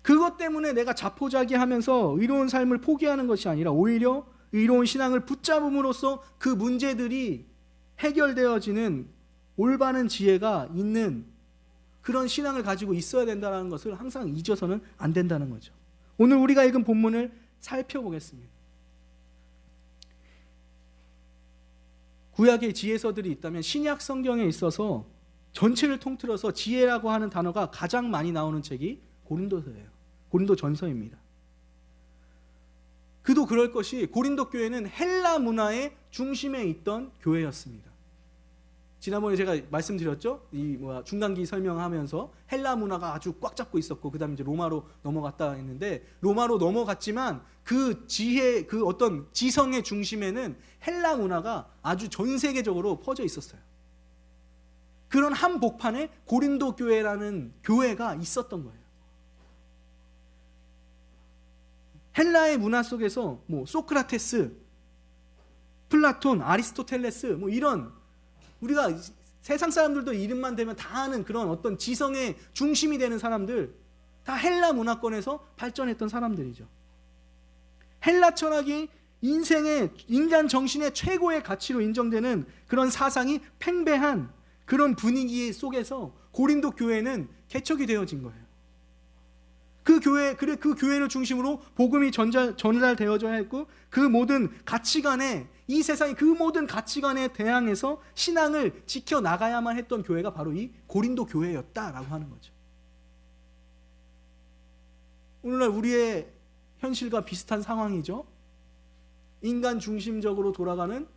그것 때문에 내가 자포자기하면서 의로운 삶을 포기하는 것이 아니라 오히려 의로운 신앙을 붙잡음으로써 그 문제들이 해결되어지는 올바른 지혜가 있는 그런 신앙을 가지고 있어야 된다는 것을 항상 잊어서는 안 된다는 거죠. 오늘 우리가 읽은 본문을 살펴보겠습니다. 구약의 지혜서들이 있다면 신약 성경에 있어서 전체를 통틀어서 지혜라고 하는 단어가 가장 많이 나오는 책이 고린도서예요. 고린도전서입니다. 그도 그럴 것이 고린도 교회는 헬라 문화의 중심에 있던 교회였습니다. 지난번에 제가 말씀드렸죠. 중간기 설명하면서 헬라 문화가 아주 꽉 잡고 있었고 그다음에 이제 로마로 넘어갔다 했는데 로마로 넘어갔지만 그 어떤 지성의 중심에는 헬라 문화가 아주 전 세계적으로 퍼져 있었어요. 그런 한복판에 고린도 교회라는 교회가 있었던 거예요. 헬라의 문화 속에서 소크라테스, 플라톤, 아리스토텔레스 이런 우리가 세상 사람들도 이름만 대면 다 아는 그런 어떤 지성의 중심이 되는 사람들 다 헬라 문화권에서 발전했던 사람들이죠. 헬라 철학이 인간 정신의 최고의 가치로 인정되는 그런 사상이 팽배한 그런 분위기 속에서 고린도 교회는 개척이 되어진 거예요. 그 교회를 중심으로 복음이 전달되어져야 했고 그 모든 가치관에 이 세상의 그 모든 가치관에 대항해서 신앙을 지켜나가야만 했던 교회가 바로 이 고린도 교회였다라고 하는 거죠. 오늘날 우리의 현실과 비슷한 상황이죠. 인간 중심적으로 돌아가는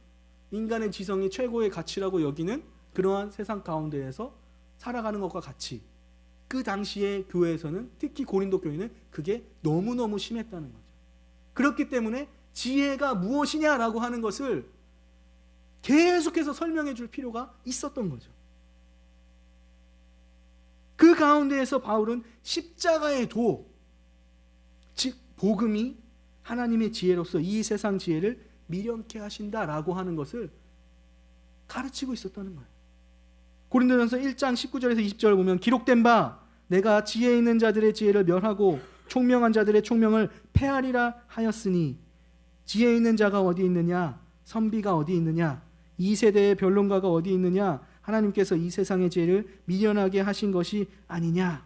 인간의 지성이 최고의 가치라고 여기는 그러한 세상 가운데에서 살아가는 것과 같이 그 당시의 교회에서는 특히 고린도 교회는 그게 너무너무 심했다는 거죠. 그렇기 때문에 지혜가 무엇이냐라고 하는 것을 계속해서 설명해 줄 필요가 있었던 거죠. 그 가운데에서 바울은 십자가의 도, 즉 복음이 하나님의 지혜로서 이 세상 지혜를 미련케 하신다라고 하는 것을 가르치고 있었다는 거예요. 고린도전서 1장 19절에서 20절을 보면 기록된 바 내가 지혜 있는 자들의 지혜를 멸하고 총명한 자들의 총명을 폐하리라 하였으니 지혜 있는 자가 어디 있느냐 선비가 어디 있느냐 이 세대의 변론가가 어디 있느냐 하나님께서 이 세상의 지혜를 미련하게 하신 것이 아니냐.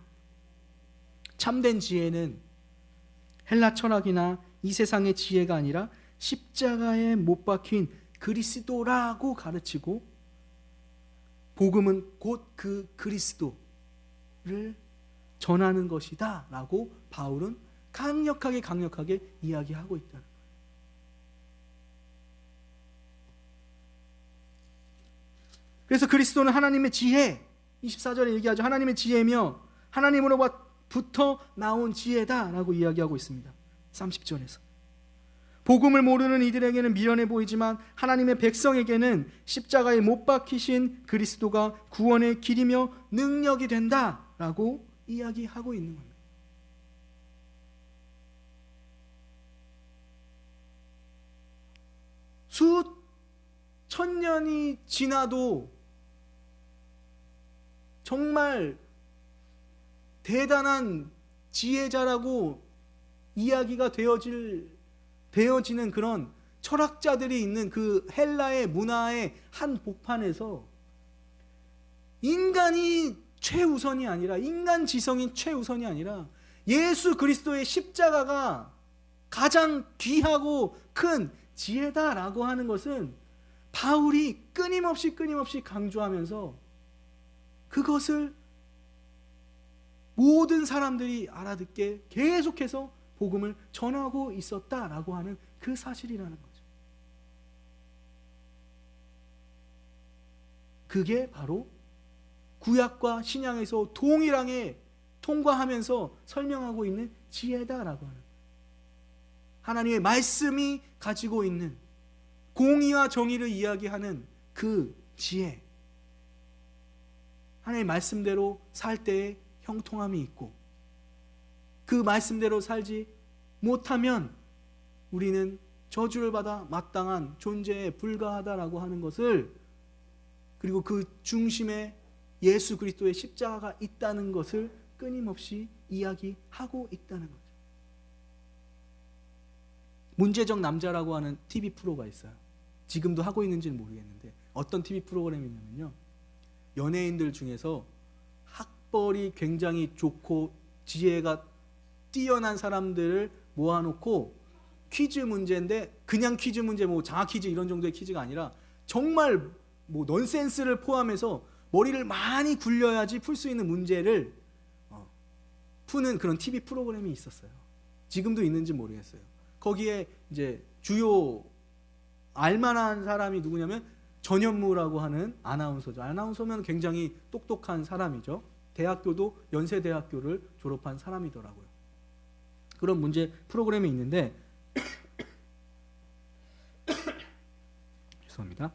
참된 지혜는 헬라 철학이나 이 세상의 지혜가 아니라 십자가에 못 박힌 그리스도라고 가르치고 복음은 곧 그 그리스도를 전하는 것이다 라고 바울은 강력하게 이야기하고 있다는 거예요. 그래서 그리스도는 하나님의 지혜, 24절에 얘기하죠. 하나님의 지혜며 하나님으로부터 나온 지혜다 라고 이야기하고 있습니다. 30절에서 복음을 모르는 이들에게는 미련해 보이지만 하나님의 백성에게는 십자가에 못 박히신 그리스도가 구원의 길이며 능력이 된다라고 이야기하고 있는 겁니다. 수천 년이 지나도 정말 대단한 지혜자라고 이야기가 되어지는 그런 철학자들이 있는 그 헬라의 문화의 한 복판에서 인간이 최우선이 아니라 인간 지성이 최우선이 아니라 예수 그리스도의 십자가가 가장 귀하고 큰 지혜다라고 하는 것은 바울이 끊임없이 강조하면서 그것을 모든 사람들이 알아듣게 계속해서 복음을 전하고 있었다라고 하는 그 사실이라는 거죠. 그게 바로 구약과 신약에서 동일하게 통과하면서 설명하고 있는 지혜다라고 하는 거예요. 하나님의 말씀이 가지고 있는 공의와 정의를 이야기하는 그 지혜. 하나님의 말씀대로 살 때에 형통함이 있고 그 말씀대로 살지 못하면 우리는 저주를 받아 마땅한 존재에 불과하다라고 하는 것을, 그리고 그 중심에 예수 그리스도의 십자가가 있다는 것을 끊임없이 이야기하고 있다는 거죠. 문제적 남자라고 하는 TV 프로가 있어요. 지금도 하고 있는지는 모르겠는데 어떤 TV 프로그램이 있냐면요, 연예인들 중에서 학벌이 굉장히 좋고 지혜가 뛰어난 사람들을 모아놓고 퀴즈 문제인데 그냥 퀴즈 문제 뭐 장학 퀴즈 이런 정도의 퀴즈가 아니라 정말 뭐 넌센스를 포함해서 머리를 많이 굴려야지 풀 수 있는 문제를 푸는 그런 TV 프로그램이 있었어요. 지금도 있는지 모르겠어요. 거기에 이제 주요 알만한 사람이 누구냐면 전현무라고 하는 아나운서죠. 아나운서면 굉장히 똑똑한 사람이죠. 대학교도 연세대학교를 졸업한 사람이더라고요. 그런 문제 프로그램이 있는데 죄송합니다.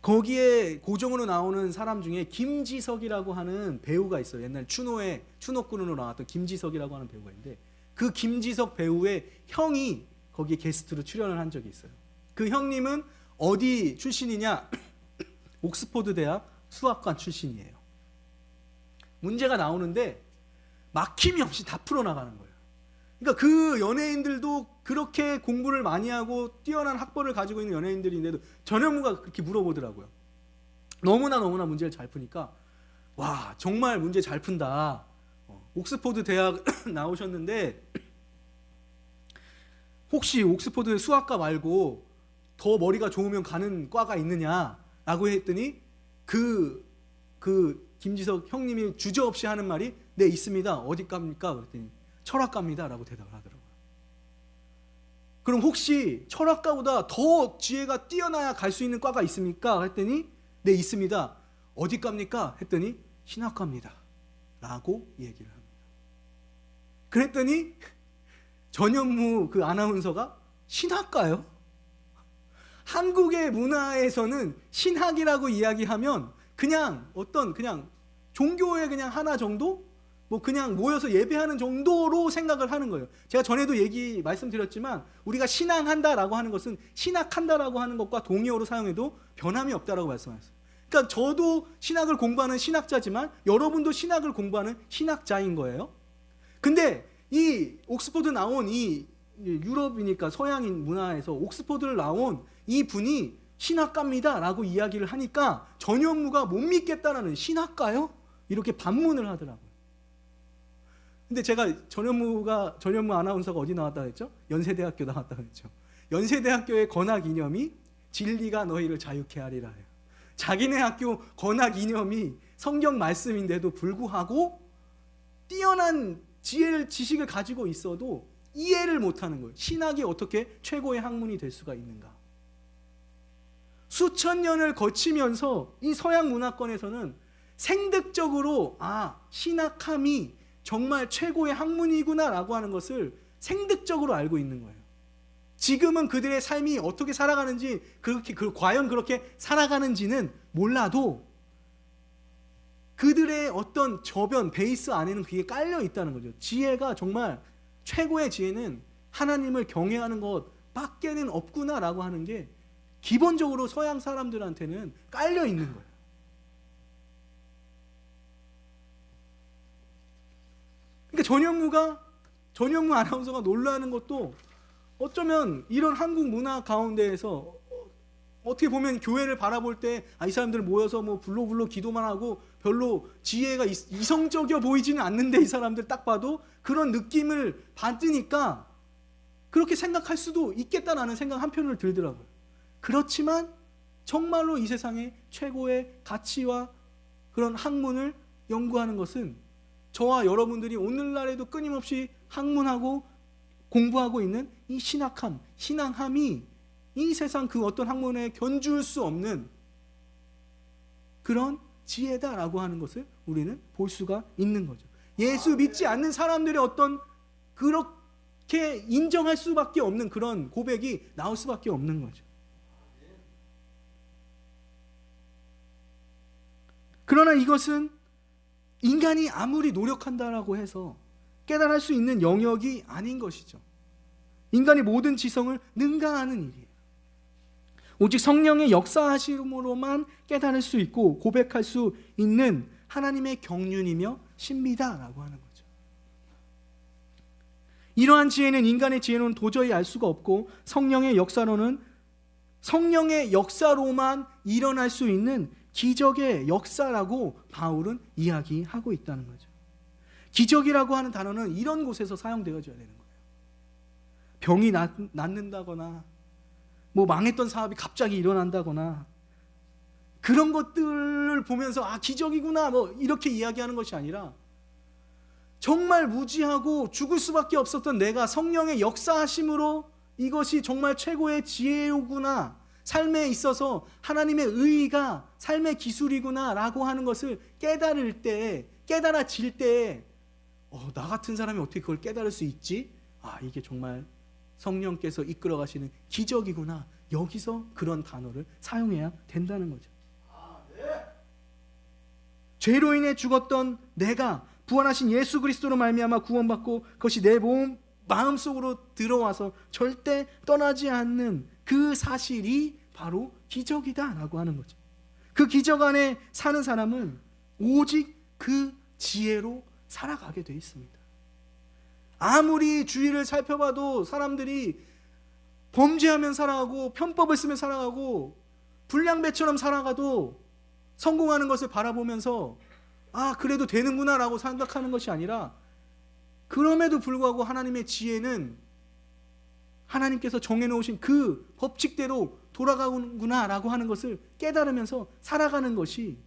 거기에 고정으로 나오는 사람 중에 김지석이라고 하는 배우가 있어요. 옛날 추노꾼으로 나왔던 김지석이라고 하는 배우가 있는데 그 김지석 배우의 형이 거기에 게스트로 출연을 한 적이 있어요. 그 형님은 어디 출신이냐? 옥스퍼드 대학 수학관 출신이에요. 문제가 나오는데 막힘이 없이 다 풀어나가는 거예요. 그러니까 그 연예인들도 그렇게 공부를 많이 하고 뛰어난 학벌을 가지고 있는 연예인들인데도 전현무가 그렇게 물어보더라고요. 너무나 문제를 잘 푸니까 와 정말 문제 잘 푼다. 옥스퍼드 대학 나오셨는데 혹시 옥스퍼드 수학과 말고 더 머리가 좋으면 가는 과가 있느냐라고 했더니 그 김지석 형님이 주저없이 하는 말이 네 있습니다. 어디 갑니까? 그랬더니 철학과입니다라고 대답을 하더라고요. 그럼 혹시 철학과보다 더 지혜가 뛰어나야 갈 수 있는 과가 있습니까? 했더니 네 있습니다. 어디 과입니까? 했더니 신학과입니다. 라고 얘기를 합니다. 그랬더니 전현무 그 아나운서가 신학과요? 한국의 문화에서는 신학이라고 이야기하면 그냥 그냥 종교의 그냥 하나 정도? 뭐 그냥 모여서 예배하는 정도로 생각을 하는 거예요. 제가 전에도 말씀드렸지만 우리가 신앙한다라고 하는 것은 신학한다라고 하는 것과 동의어로 사용해도 변함이 없다라고 말씀하셨어요. 그러니까 저도 신학을 공부하는 신학자지만 여러분도 신학을 공부하는 신학자인 거예요. 근데 이 옥스퍼드 나온 이 유럽이니까 서양인 문화에서 옥스퍼드를 나온 이 분이 신학가입니다라고 이야기를 하니까 전현무가 못 믿겠다라는 신학가요? 이렇게 반문을 하더라고요. 근데 제가 전현무 아나운서가 어디 나왔다 그랬죠? 연세대학교 나왔다 그랬죠. 연세대학교의 건학 이념이 진리가 너희를 자유케 하리라 해요. 자기네 학교 건학 이념이 성경 말씀인데도 불구하고 뛰어난 지식을 가지고 있어도 이해를 못하는 거예요. 신학이 어떻게 최고의 학문이 될 수가 있는가? 수천 년을 거치면서 이 서양 문화권에서는 생득적으로 신학함이 정말 최고의 학문이구나라고 하는 것을 생득적으로 알고 있는 거예요. 지금은 그들의 삶이 어떻게 살아가는지 과연 그렇게 살아가는지는 몰라도 그들의 어떤 저변 베이스 안에는 그게 깔려 있다는 거죠. 지혜가 정말 최고의 지혜는 하나님을 경외하는 것밖에는 없구나라고 하는 게 기본적으로 서양 사람들한테는 깔려 있는 거예요. 그러니까 전현무 아나운서가 놀라는 것도 어쩌면 이런 한국 문화 가운데에서 어떻게 보면 교회를 바라볼 때 이 사람들 모여서 뭐 불로 기도만 하고 별로 지혜가 이성적이어 보이지는 않는데 이 사람들 딱 봐도 그런 느낌을 받으니까 그렇게 생각할 수도 있겠다라는 생각 한편으로 들더라고요. 그렇지만 정말로 이 세상의 최고의 가치와 그런 학문을 연구하는 것은 저와 여러분들이 오늘날에도 끊임없이 학문하고 공부하고 있는 이 신앙함이 이 세상 그 어떤 학문에 견줄 수 없는 그런 지혜다라고 하는 것을 우리는 볼 수가 있는 거죠. 예수 믿지 않는 사람들의 어떤 그렇게 인정할 수밖에 없는 그런 고백이 나올 수밖에 없는 거죠. 그러나 이것은 인간이 아무리 노력한다라고 해서 깨달을 수 있는 영역이 아닌 것이죠. 인간의 모든 지성을 능가하는 일이에요. 오직 성령의 역사하심으로만 깨달을 수 있고 고백할 수 있는 하나님의 경륜이며 신비다라고 하는 거죠. 이러한 지혜는 인간의 지혜로는 도저히 알 수가 없고 성령의 역사로만 일어날 수 있는 기적의 역사라고 바울은 이야기하고 있다는 거죠. 기적이라고 하는 단어는 이런 곳에서 사용되어져야 되는 거예요. 병이 낫는다거나 뭐 망했던 사업이 갑자기 일어난다거나 그런 것들을 보면서 아 기적이구나 뭐 이렇게 이야기하는 것이 아니라 정말 무지하고 죽을 수밖에 없었던 내가 성령의 역사하심으로 이것이 정말 최고의 지혜구나, 삶에 있어서 하나님의 의의가 삶의 기술이구나 라고 하는 것을 깨달을 때, 깨달아질 때 나 같은 사람이 어떻게 그걸 깨달을 수 있지? 아 이게 정말 성령께서 이끌어 가시는 기적이구나. 여기서 그런 단어를 사용해야 된다는 거죠. 죄로 인해 죽었던 내가 부활하신 예수 그리스도로 말미암아 구원받고 그것이 내 마음속으로 들어와서 절대 떠나지 않는 그 사실이 바로 기적이다라고 하는 거죠. 그 기적 안에 사는 사람은 오직 그 지혜로 살아가게 돼 있습니다. 아무리 주위를 살펴봐도 사람들이 범죄하면 살아가고 편법을 쓰며 살아가고 불량배처럼 살아가도 성공하는 것을 바라보면서 아 그래도 되는구나 라고 생각하는 것이 아니라 그럼에도 불구하고 하나님의 지혜는 하나님께서 정해놓으신 그 법칙대로 돌아가는구나 라고 하는 것을 깨달으면서 살아가는 것이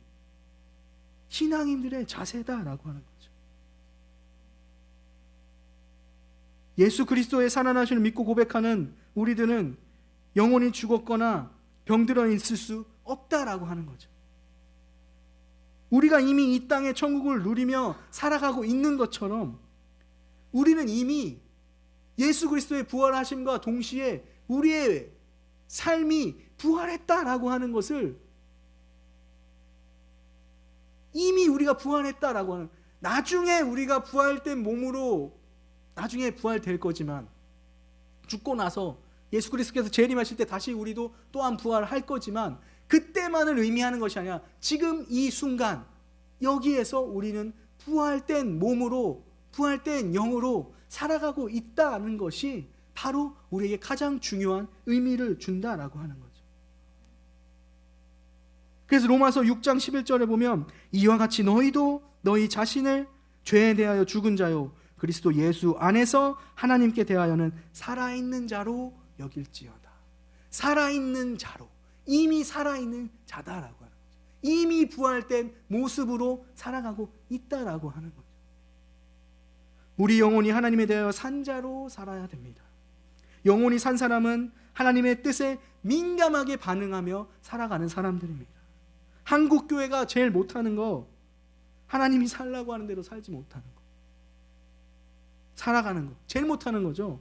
신앙인들의 자세다라고 하는 거죠. 예수 그리스도의 살아나심을 믿고 고백하는 우리들은 영혼이 죽었거나 병들어 있을 수 없다라고 하는 거죠. 우리가 이미 이 땅의 천국을 누리며 살아가고 있는 것처럼 우리는 이미 예수 그리스도의 부활하심과 동시에 우리의 삶이 부활했다라고 하는 것을 이미 우리가 부활했다라고 하는, 나중에 우리가 부활된 몸으로 나중에 부활될 거지만 죽고 나서 예수 그리스도께서 재림하실 때 다시 우리도 또한 부활할 거지만 그때만을 의미하는 것이 아니라 지금 이 순간 여기에서 우리는 부활된 몸으로 부활된 영으로 살아가고 있다는 것이 바로 우리에게 가장 중요한 의미를 준다라고 하는 거죠. 그래서 로마서 6장 11절에 보면 이와 같이 너희도 너희 자신을 죄에 대하여 죽은 자요 그리스도 예수 안에서 하나님께 대하여는 살아있는 자로 여길지어다. 살아있는 자로, 이미 살아있는 자다라고 하는 거죠. 이미 부활된 모습으로 살아가고 있다라고 하는 거죠. 우리 영혼이 하나님에 대하여 산 자로 살아야 됩니다. 영혼이 산 사람은 하나님의 뜻에 민감하게 반응하며 살아가는 사람들입니다. 한국 교회가 제일 못하는 거 하나님이 살라고 하는 대로 살지 못하는 거, 살아가는 거 제일 못하는 거죠.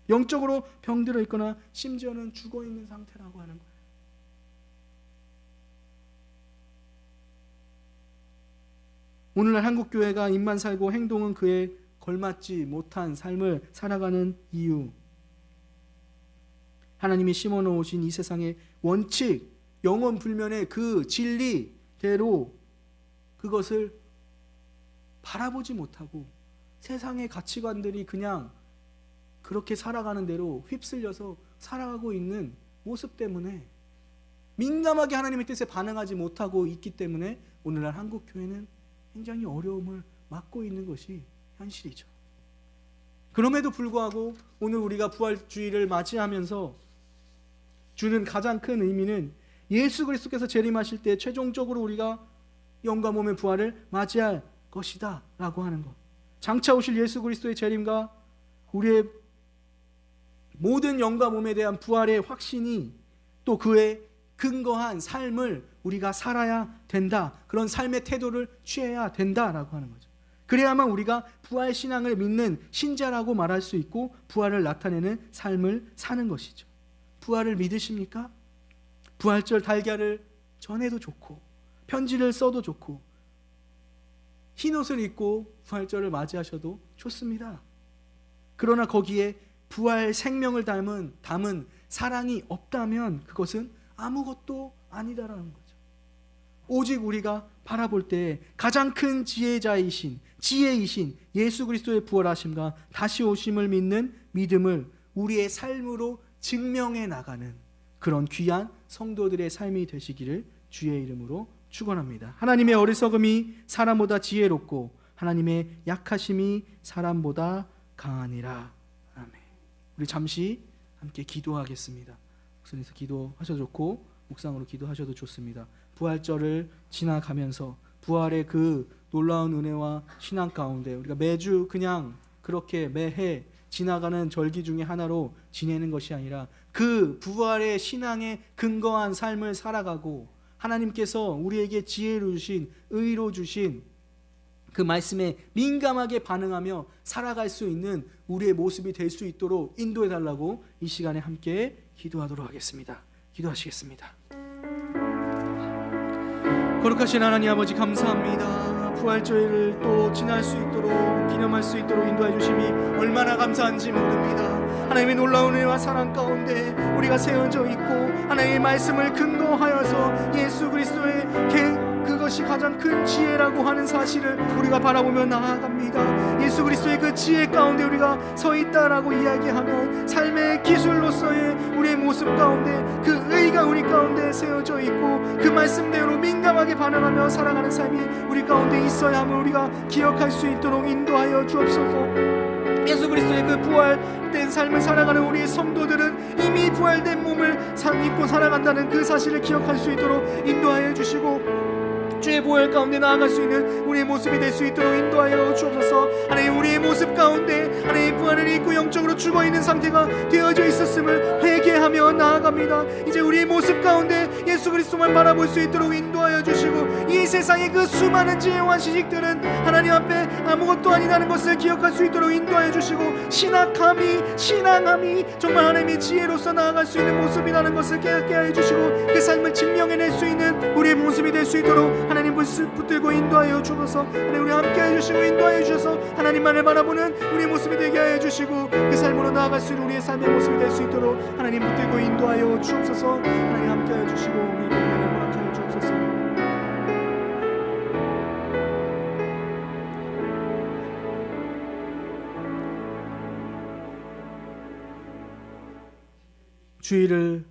영적으로 병들어 있거나 심지어는 죽어 있는 상태라고 하는 거예요. 오늘날 한국 교회가 입만 살고 행동은 그에 걸맞지 못한 삶을 살아가는 이유, 하나님이 심어놓으신 이 세상의 원칙, 영원 불면의 그 진리대로 그것을 바라보지 못하고 세상의 가치관들이 그냥 그렇게 살아가는 대로 휩쓸려서 살아가고 있는 모습 때문에, 민감하게 하나님의 뜻에 반응하지 못하고 있기 때문에 오늘날 한국 교회는 굉장히 어려움을 맞고 있는 것이 현실이죠. 그럼에도 불구하고 오늘 우리가 부활주의를 맞이하면서 주는 가장 큰 의미는 예수 그리스도께서 재림하실 때 최종적으로 우리가 영과 몸의 부활을 맞이할 것이다 라고 하는 것, 장차 오실 예수 그리스도의 재림과 우리의 모든 영과 몸에 대한 부활의 확신이 또 그의 근거한 삶을 우리가 살아야 된다, 그런 삶의 태도를 취해야 된다라고 하는 거죠. 그래야만 우리가 부활 신앙을 믿는 신자라고 말할 수 있고 부활을 나타내는 삶을 사는 것이죠. 부활을 믿으십니까? 부활절 달걀을 전해도 좋고 편지를 써도 좋고 흰옷을 입고 부활절을 맞이하셔도 좋습니다. 그러나 거기에 부활 생명을 담은 사랑이 없다면 그것은 아무것도 아니다라는 거죠. 오직 우리가 바라볼 때 가장 큰 지혜이신 예수 그리스도의 부활하심과 다시 오심을 믿는 믿음을 우리의 삶으로 증명해 나가는 그런 귀한 성도들의 삶이 되시기를 주의 이름으로 축원합니다. 하나님의 어리석음이 사람보다 지혜롭고 하나님의 약하심이 사람보다 강하니라. 아멘. 우리 잠시 함께 기도하겠습니다. 목소리에서 기도하셔도 좋고 묵상으로 기도하셔도 좋습니다. 부활절을 지나가면서 부활의 그 놀라운 은혜와 신앙 가운데 우리가 매주 그냥 그렇게 매해 지나가는 절기 중에 하나로 지내는 것이 아니라 그 부활의 신앙에 근거한 삶을 살아가고 하나님께서 우리에게 지혜로 주신, 의로 주신 그 말씀에 민감하게 반응하며 살아갈 수 있는 우리의 모습이 될 수 있도록 인도해 달라고 이 시간에 함께 기도하도록 하겠습니다. 기도하시겠습니다. 거룩하신 하나님 아버지, 감사합니다. 부활절을 또 지날 수 있도록, 기념할 수 있도록 인도해 주심이 얼마나 감사한지 모릅니다. 하나님의 놀라운 은혜와 사랑 가운데 우리가 세워져 있고 하나님의 말씀을 근거하여서 예수 그리스도의 그것이 가장 큰 지혜라고 하는 사실을 우리가 바라보며 나아갑니다. 예수 그리스도의 그 지혜 가운데 우리가 서 있다라고 이야기하면 삶의 기술로서의 우리의 모습 가운데 그 의가 우리 가운데 세워져 있고 그 말씀대로 민감하게 반응하며 살아가는 삶이 우리 가운데 있어야 함을 우리가 기억할 수 있도록 인도하여 주옵소서. 예수 그리스도의 그 부활된 삶을 살아가는 우리 성도들은 이미 부활된 몸을 입고 살아간다는 그 사실을 기억할 수 있도록 인도하여 주시고 주의 보혈 가운데 나아갈 수 있는 우리의 모습이 될 수 있도록 인도하여 주옵소서. 하나님, 우리의 모습 가운데 하나님 부활을 입고 영적으로 죽어있는 상태가 되어져 있었음을 회개하며 나아갑니다. 이제 우리의 모습 가운데 예수 그리스도만 바라볼 수 있도록 인도하여 주시고 이 세상의 그 수많은 지혜와 지식들은 하나님 앞에 아무것도 아니라는 것을 기억할 수 있도록 인도하여 주시고 신앙함이 정말 하나님의 지혜로서 나아갈 수 있는 모습이라는 것을 깨닫게 하여 주시고 그 삶을 증명해낼 수 있는 우리의 모습이 될 수 있도록 하나님 붙들고 인도하여 주셔서 하나님 우리 함께 해주시고 인도하여 주셔서 하나님만을 바라보는 우리의 모습이 되게 하여 주시고 그 삶으로 나아갈 수 있는 우리의 삶의 모습이 될 수 있도록 하나님 붙들고 인도하여 주옵소서. 하나님 함께 하여 주시고 우리의 은혜를 허락하여 주옵소서. 주일을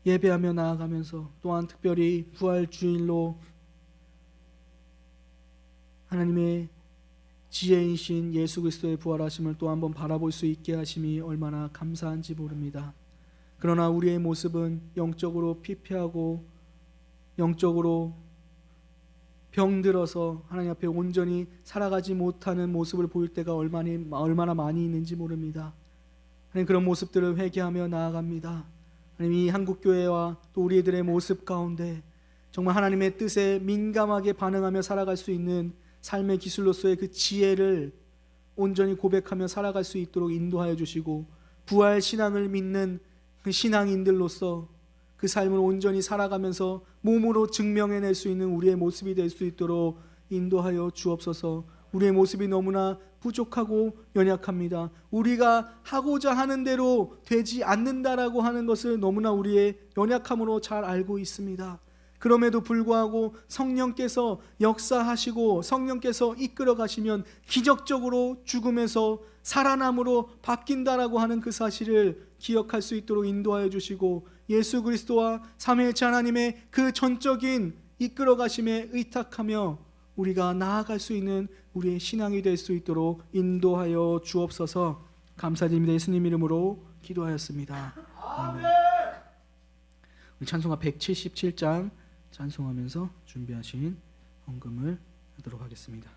예배하며 나아가면서 또한 특별히 부활 주일로 하나님의 지혜이신 예수 그리스도의 부활하심을 또 한번 바라볼 수 있게 하심이 얼마나 감사한지 모릅니다. 그러나 우리의 모습은 영적으로 피폐하고 영적으로 병들어서 하나님 앞에 온전히 살아가지 못하는 모습을 보일 때가 얼마나 많이 있는지 모릅니다. 하나님, 그런 모습들을 회개하며 나아갑니다. 하나님, 이 한국교회와 또 우리들의 모습 가운데 정말 하나님의 뜻에 민감하게 반응하며 살아갈 수 있는 삶의 기술로서의 그 지혜를 온전히 고백하며 살아갈 수 있도록 인도하여 주시고 부활 신앙을 믿는 그 신앙인들로서 그 삶을 온전히 살아가면서 몸으로 증명해낼 수 있는 우리의 모습이 될 수 있도록 인도하여 주옵소서. 우리의 모습이 너무나 부족하고 연약합니다. 우리가 하고자 하는 대로 되지 않는다라고 하는 것을 너무나 우리의 연약함으로 잘 알고 있습니다. 그럼에도 불구하고 성령께서 역사하시고 성령께서 이끌어 가시면 기적적으로 죽음에서 살아남으로 바뀐다라고 하는 그 사실을 기억할 수 있도록 인도하여 주시고 예수 그리스도와 삼위일체 하나님의 그 전적인 이끌어 가심에 의탁하며 우리가 나아갈 수 있는 우리의 신앙이 될 수 있도록 인도하여 주옵소서. 감사드립니다. 예수님 이름으로 기도하였습니다. 아멘. 우리 찬송가 177장 찬송하면서 준비하신 헌금을 하도록 하겠습니다.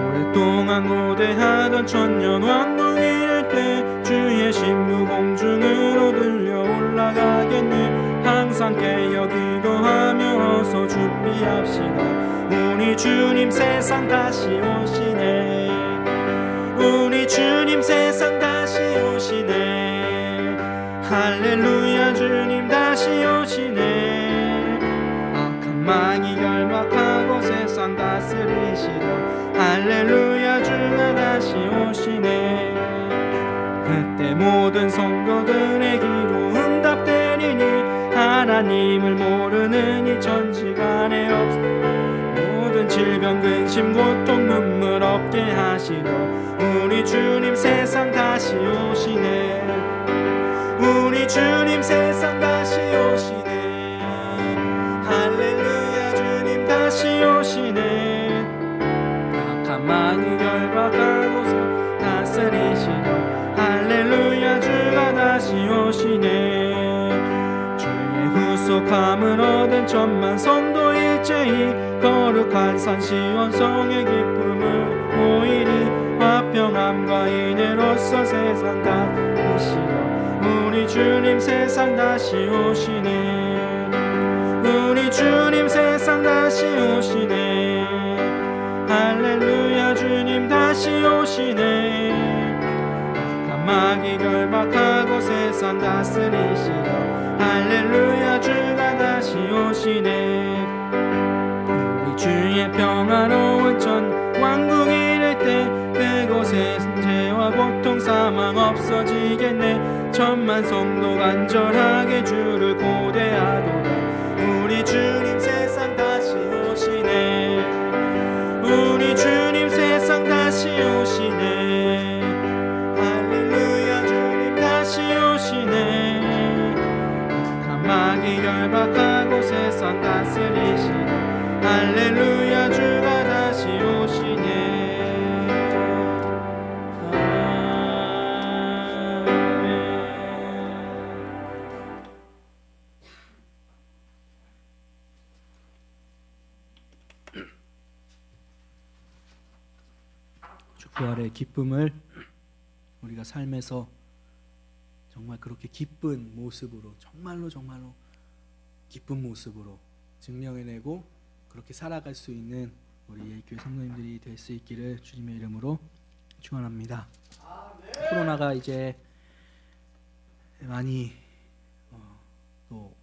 오랫동안 고대하던 천년 왕궁일 때 주의 신부 공중으로 들려 올라가겠네. 항상 깨어 기도하며 어서 준비합시다. 우리 주님 세상 다시 오시네. 우리 주님 세상 다시 오시네. 할렐루야, 주님 다시 오시네. 악한 마귀 결박하고 세상 다스리시라. 할렐루야, 주가 다시 오시네. 그때 모든 성도들의 기도 응답되리니 하나님을 모르는 이 천지간에 없어 모든 질병 근심 고통 눈물 없게 하시려 우리 주님 세상 다시 오시네. 우리 주님 세상 다시 오시네. 할렐루야 주님 다시 오시네. 악한 마귀 결박하고서 다스리시려 할렐루야 주가 다시 오시네. 주의 후속함을 얻은 천만 성도 일제히 거룩한 산 시온 성의 기쁨을 모이리 화평함과 인애로서 세상 다스리시려 우리 주님 세상 다시 오시네. 우리 주님 세상 다시 오시네. 할렐루야 주님 다시 오시네. 악한 마귀 결박하고 세상 다스리시려 할렐루야 주가 다시 오시네. 우리 주의 평화로운 전 왕국이 이를 때 그곳에 죄와 고통 사망 없어지겠네. 천만 성도 간절하게 주를 고대하도다. 우리 주님 세상 다시 오시네. 우리 주님 세상 다시 오시네. 할렐루야 주님 다시 오시네. 악한 마귀 결박하고 세상 다스리시네. 할렐루야 주가 다시 오시네. 주 부활의 기쁨을 우리가 삶에서 정말 그렇게 기쁜 모습으로 정말로 기쁜 모습으로 증명해내고 그렇게 살아갈 수 있는 우리 예일교회 성도님들이 될 수 있기를 주님의 이름으로 축원합니다. 코로나가 이제 많이 또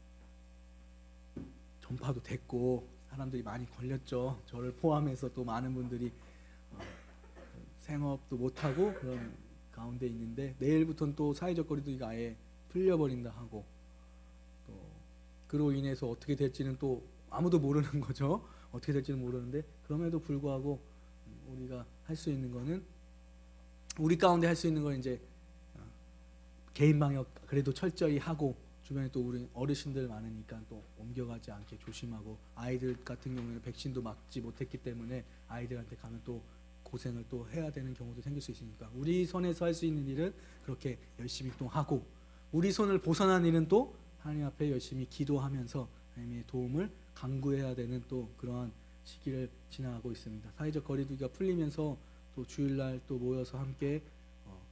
전파도 됐고 사람들이 많이 걸렸죠. 저를 포함해서 또 많은 분들이 생업도 못하고 그런 가운데 있는데 내일부터는 또 사회적 거리두기가 아예 풀려버린다 하고 또 그로 인해서 어떻게 될지는 또 아무도 모르는 거죠. 어떻게 될지는 모르는데 그럼에도 불구하고 우리가 할 수 있는 거는 우리 가운데 할 수 있는 건 이제 개인 방역 그래도 철저히 하고 주변에 또 우리 어르신들 많으니까 또 옮겨가지 않게 조심하고 아이들 같은 경우에는 백신도 맞지 못했기 때문에 아이들한테 가면 또 고생을 또 해야 되는 경우도 생길 수 있으니까 우리 손에서 할 수 있는 일은 그렇게 열심히 또 하고 우리 손을 벗어난 일은 또 하나님 앞에 열심히 기도하면서 하나님의 도움을 간구해야 되는 또 그러한 시기를 지나가고 있습니다. 사회적 거리두기가 풀리면서 또 주일날 또 모여서 함께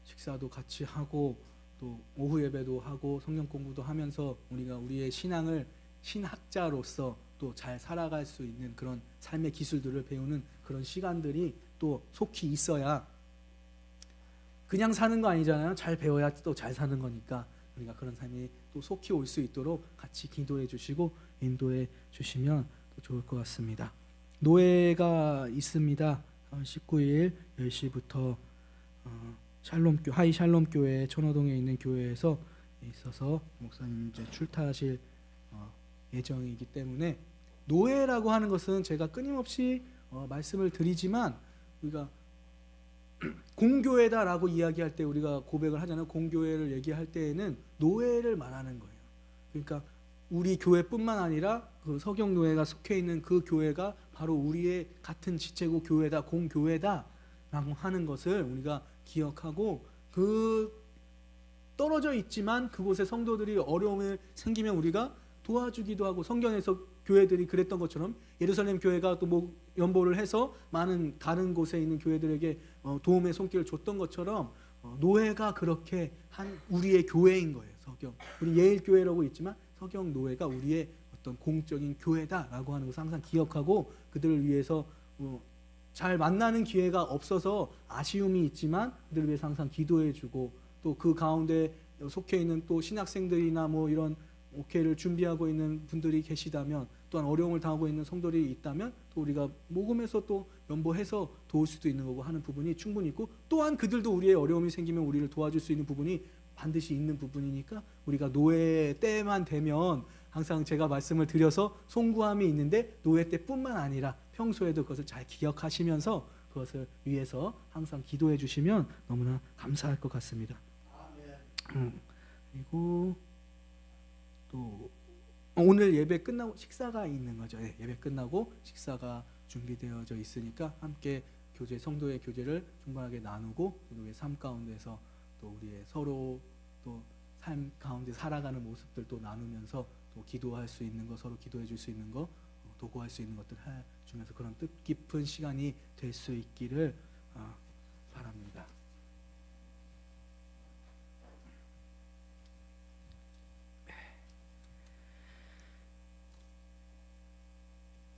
식사도 같이 하고 또 오후 예배도 하고 성경 공부도 하면서 우리가 우리의 신앙을 신학자로서 또 잘 살아갈 수 있는 그런 삶의 기술들을 배우는 그런 시간들이 또 속히 있어야 그냥 사는 거 아니잖아요. 잘 배워야 또 잘 사는 거니까 우리가 그런 삶이 또 속히 올 수 있도록 같이 기도해 주시고 인도해 주시면 또 좋을 것 같습니다. 노예가 있습니다. 19일 10시부터 하이 샬롬 교회 천호동에 있는 교회에서 있어서 목사님 이제 출타하실 예정이기 때문에 노예라고 하는 것은 제가 끊임없이 말씀을 드리지만 우리가 공교회다라고 이야기할 때 우리가 고백을 하잖아요. 공교회를 얘기할 때에는 노예를 말하는 거예요. 그러니까 우리 교회뿐만 아니라 그 서경노예가 속해 있는 그 교회가 바로 우리의 같은 지체고 교회다, 공교회다라고 하는 것을 우리가 기억하고 그 떨어져 있지만 그곳에 성도들이 어려움이 생기면 우리가 도와주기도 하고 성경에서 교회들이 그랬던 것처럼 예루살렘 교회가 또 뭐 연보를 해서 많은 다른 곳에 있는 교회들에게 도움의 손길을 줬던 것처럼 노예가 그렇게 한 우리의 교회인 거예요. 서경 우리 예일교회라고 있지만 서경 노예가 우리의 어떤 공적인 교회다라고 하는 것을 항상 기억하고 그들을 위해서 잘 만나는 기회가 없어서 아쉬움이 있지만 그들을 위해서 항상 기도해주고 또 그 가운데 속해 있는 또 신학생들이나 뭐 이런 목회를 준비하고 있는 분들이 계시다면 또한 어려움을 당하고 있는 성도들이 있다면 또 우리가 모금해서 또 연보해서 도울 수도 있는 거고 하는 부분이 충분히 있고 또한 그들도 우리의 어려움이 생기면 우리를 도와줄 수 있는 부분이 반드시 있는 부분이니까 우리가 노예 때만 되면 항상 제가 말씀을 드려서 송구함이 있는데 노예 때뿐만 아니라 평소에도 그것을 잘 기억하시면서 그것을 위해서 항상 기도해 주시면 너무나 감사할 것 같습니다. 그리고 또 오늘 예배 끝나고 식사가 있는 거죠. 네, 예배 끝나고 식사가 준비되어져 있으니까 함께 교제 성도의 교제를 충분하게 나누고 또 우리의 삶 가운데서 또 우리의 서로 또 삶 가운데 살아가는 모습들도 나누면서 또 기도할 수 있는 거 서로 기도해 줄 수 있는 거 도구할 수 있는 것들 해주면서 그런 뜻깊은 시간이 될 수 있기를 바랍니다.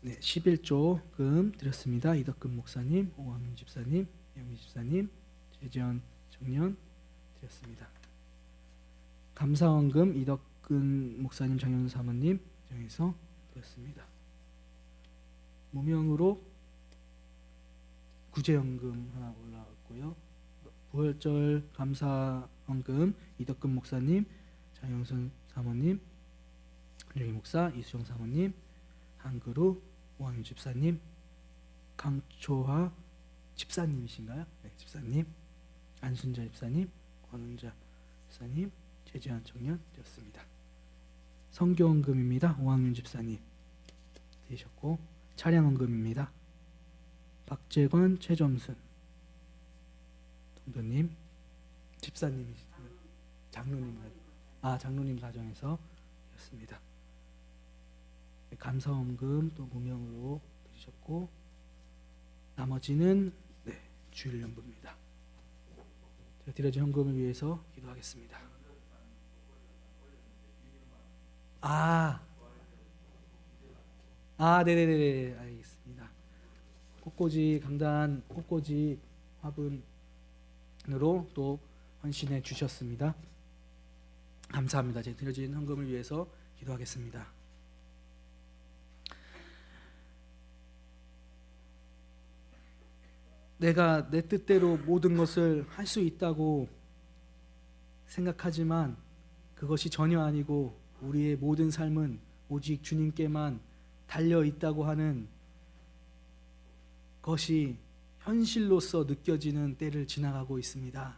네, 11조금 드렸습니다. 이덕근 목사님, 오한민 집사님, 영미 집사님, 최지연 청년 드렸습니다. 감사원금 이덕근 목사님, 장현수 사모님 정해서 드렸습니다. 무명으로 구제연금 하나 올라왔고요. 부활절 감사원금 이덕근 목사님, 장영선 사모님, 윤영희 목사, 이수정 사모님, 한그루 오한민 집사님, 강초화 집사님이신가요? 네, 집사님, 안순자 집사님, 권은자 집사님, 최지한 청년 되었습니다. 성교원금입니다. 오한민 집사님 되셨고, 차량원금입니다. 박재관, 최점순 동도님, 집사님이시죠? 장로님 사정에서 되었습니다. 감사원금 또 무명으로 드리셨고, 나머지는 주일연부입니다. 제가 드려진 헌금을 위해서 기도하겠습니다. 네네네, 알겠습니다. 꽃꽂이 강단 꽃꽂이 화분으로 또 헌신해 주셨습니다. 감사합니다. 제가 드려진 헌금을 위해서 기도하겠습니다. 내가 내 뜻대로 모든 것을 할 수 있다고 생각하지만 그것이 전혀 아니고 우리의 모든 삶은 오직 주님께만 달려 있다고 하는 것이 현실로서 느껴지는 때를 지나가고 있습니다.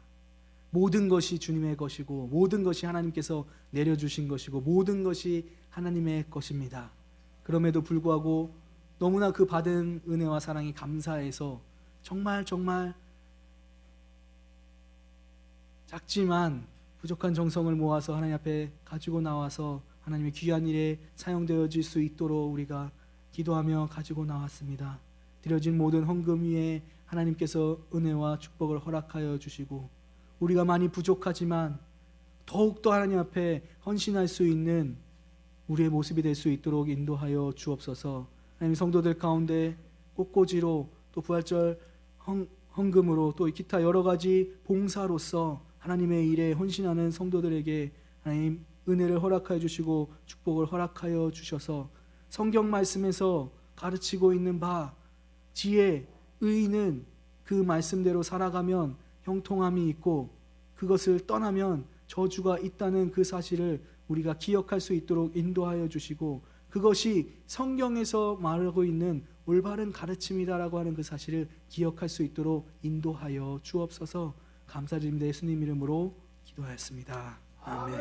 모든 것이 주님의 것이고 모든 것이 하나님께서 내려주신 것이고 모든 것이 하나님의 것입니다. 그럼에도 불구하고 너무나 그 받은 은혜와 사랑이 감사해서 정말 작지만 부족한 정성을 모아서 하나님 앞에 가지고 나와서 하나님의 귀한 일에 사용되어질 수 있도록 우리가 기도하며 가지고 나왔습니다. 드려진 모든 헌금 위에 하나님께서 은혜와 축복을 허락하여 주시고 우리가 많이 부족하지만 더욱더 하나님 앞에 헌신할 수 있는 우리의 모습이 될 수 있도록 인도하여 주옵소서. 하나님, 성도들 가운데 꽃꽂이로 또 부활절 헌금으로 또 기타 여러 가지 봉사로서 하나님의 일에 헌신하는 성도들에게 하나님 은혜를 허락하여 주시고 축복을 허락하여 주셔서 성경 말씀에서 가르치고 있는 바 지혜, 의는 그 말씀대로 살아가면 형통함이 있고 그것을 떠나면 저주가 있다는 그 사실을 우리가 기억할 수 있도록 인도하여 주시고 그것이 성경에서 말하고 있는 올바른 가르침이다라고 하는 그 사실을 기억할 수 있도록 인도하여 주옵소서. 감사드립니다. 예수님 이름으로 기도하였습니다. 아멘.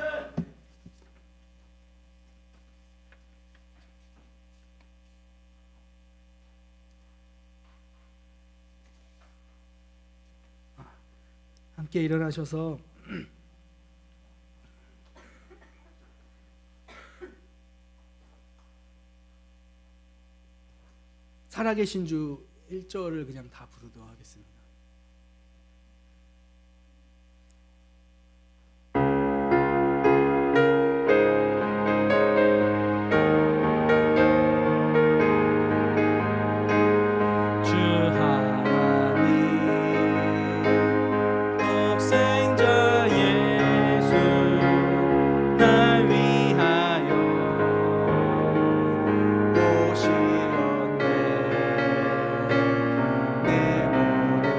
함께 일어나셔서 살아계신 주 1절을 그냥 다 부르도록 하겠습니다. 오시었네 내 모든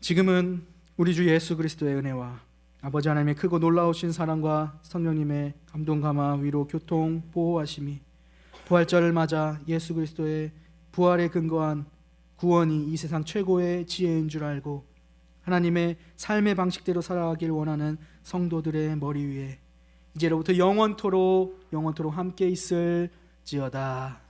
지금은 우리 주 예수 그리스도의 은혜와 아버지 하나님의 크고 놀라우신 사랑과 성령님의 감동, 감화, 위로, 교통, 보호하심이 부활절을 맞아 예수 그리스도의 부활에 근거한 구원이 이 세상 최고의 지혜인 줄 알고 하나님의 삶의 방식대로 살아가길 원하는 성도들의 머리 위에 이제로부터 영원토록 함께 있을지어다.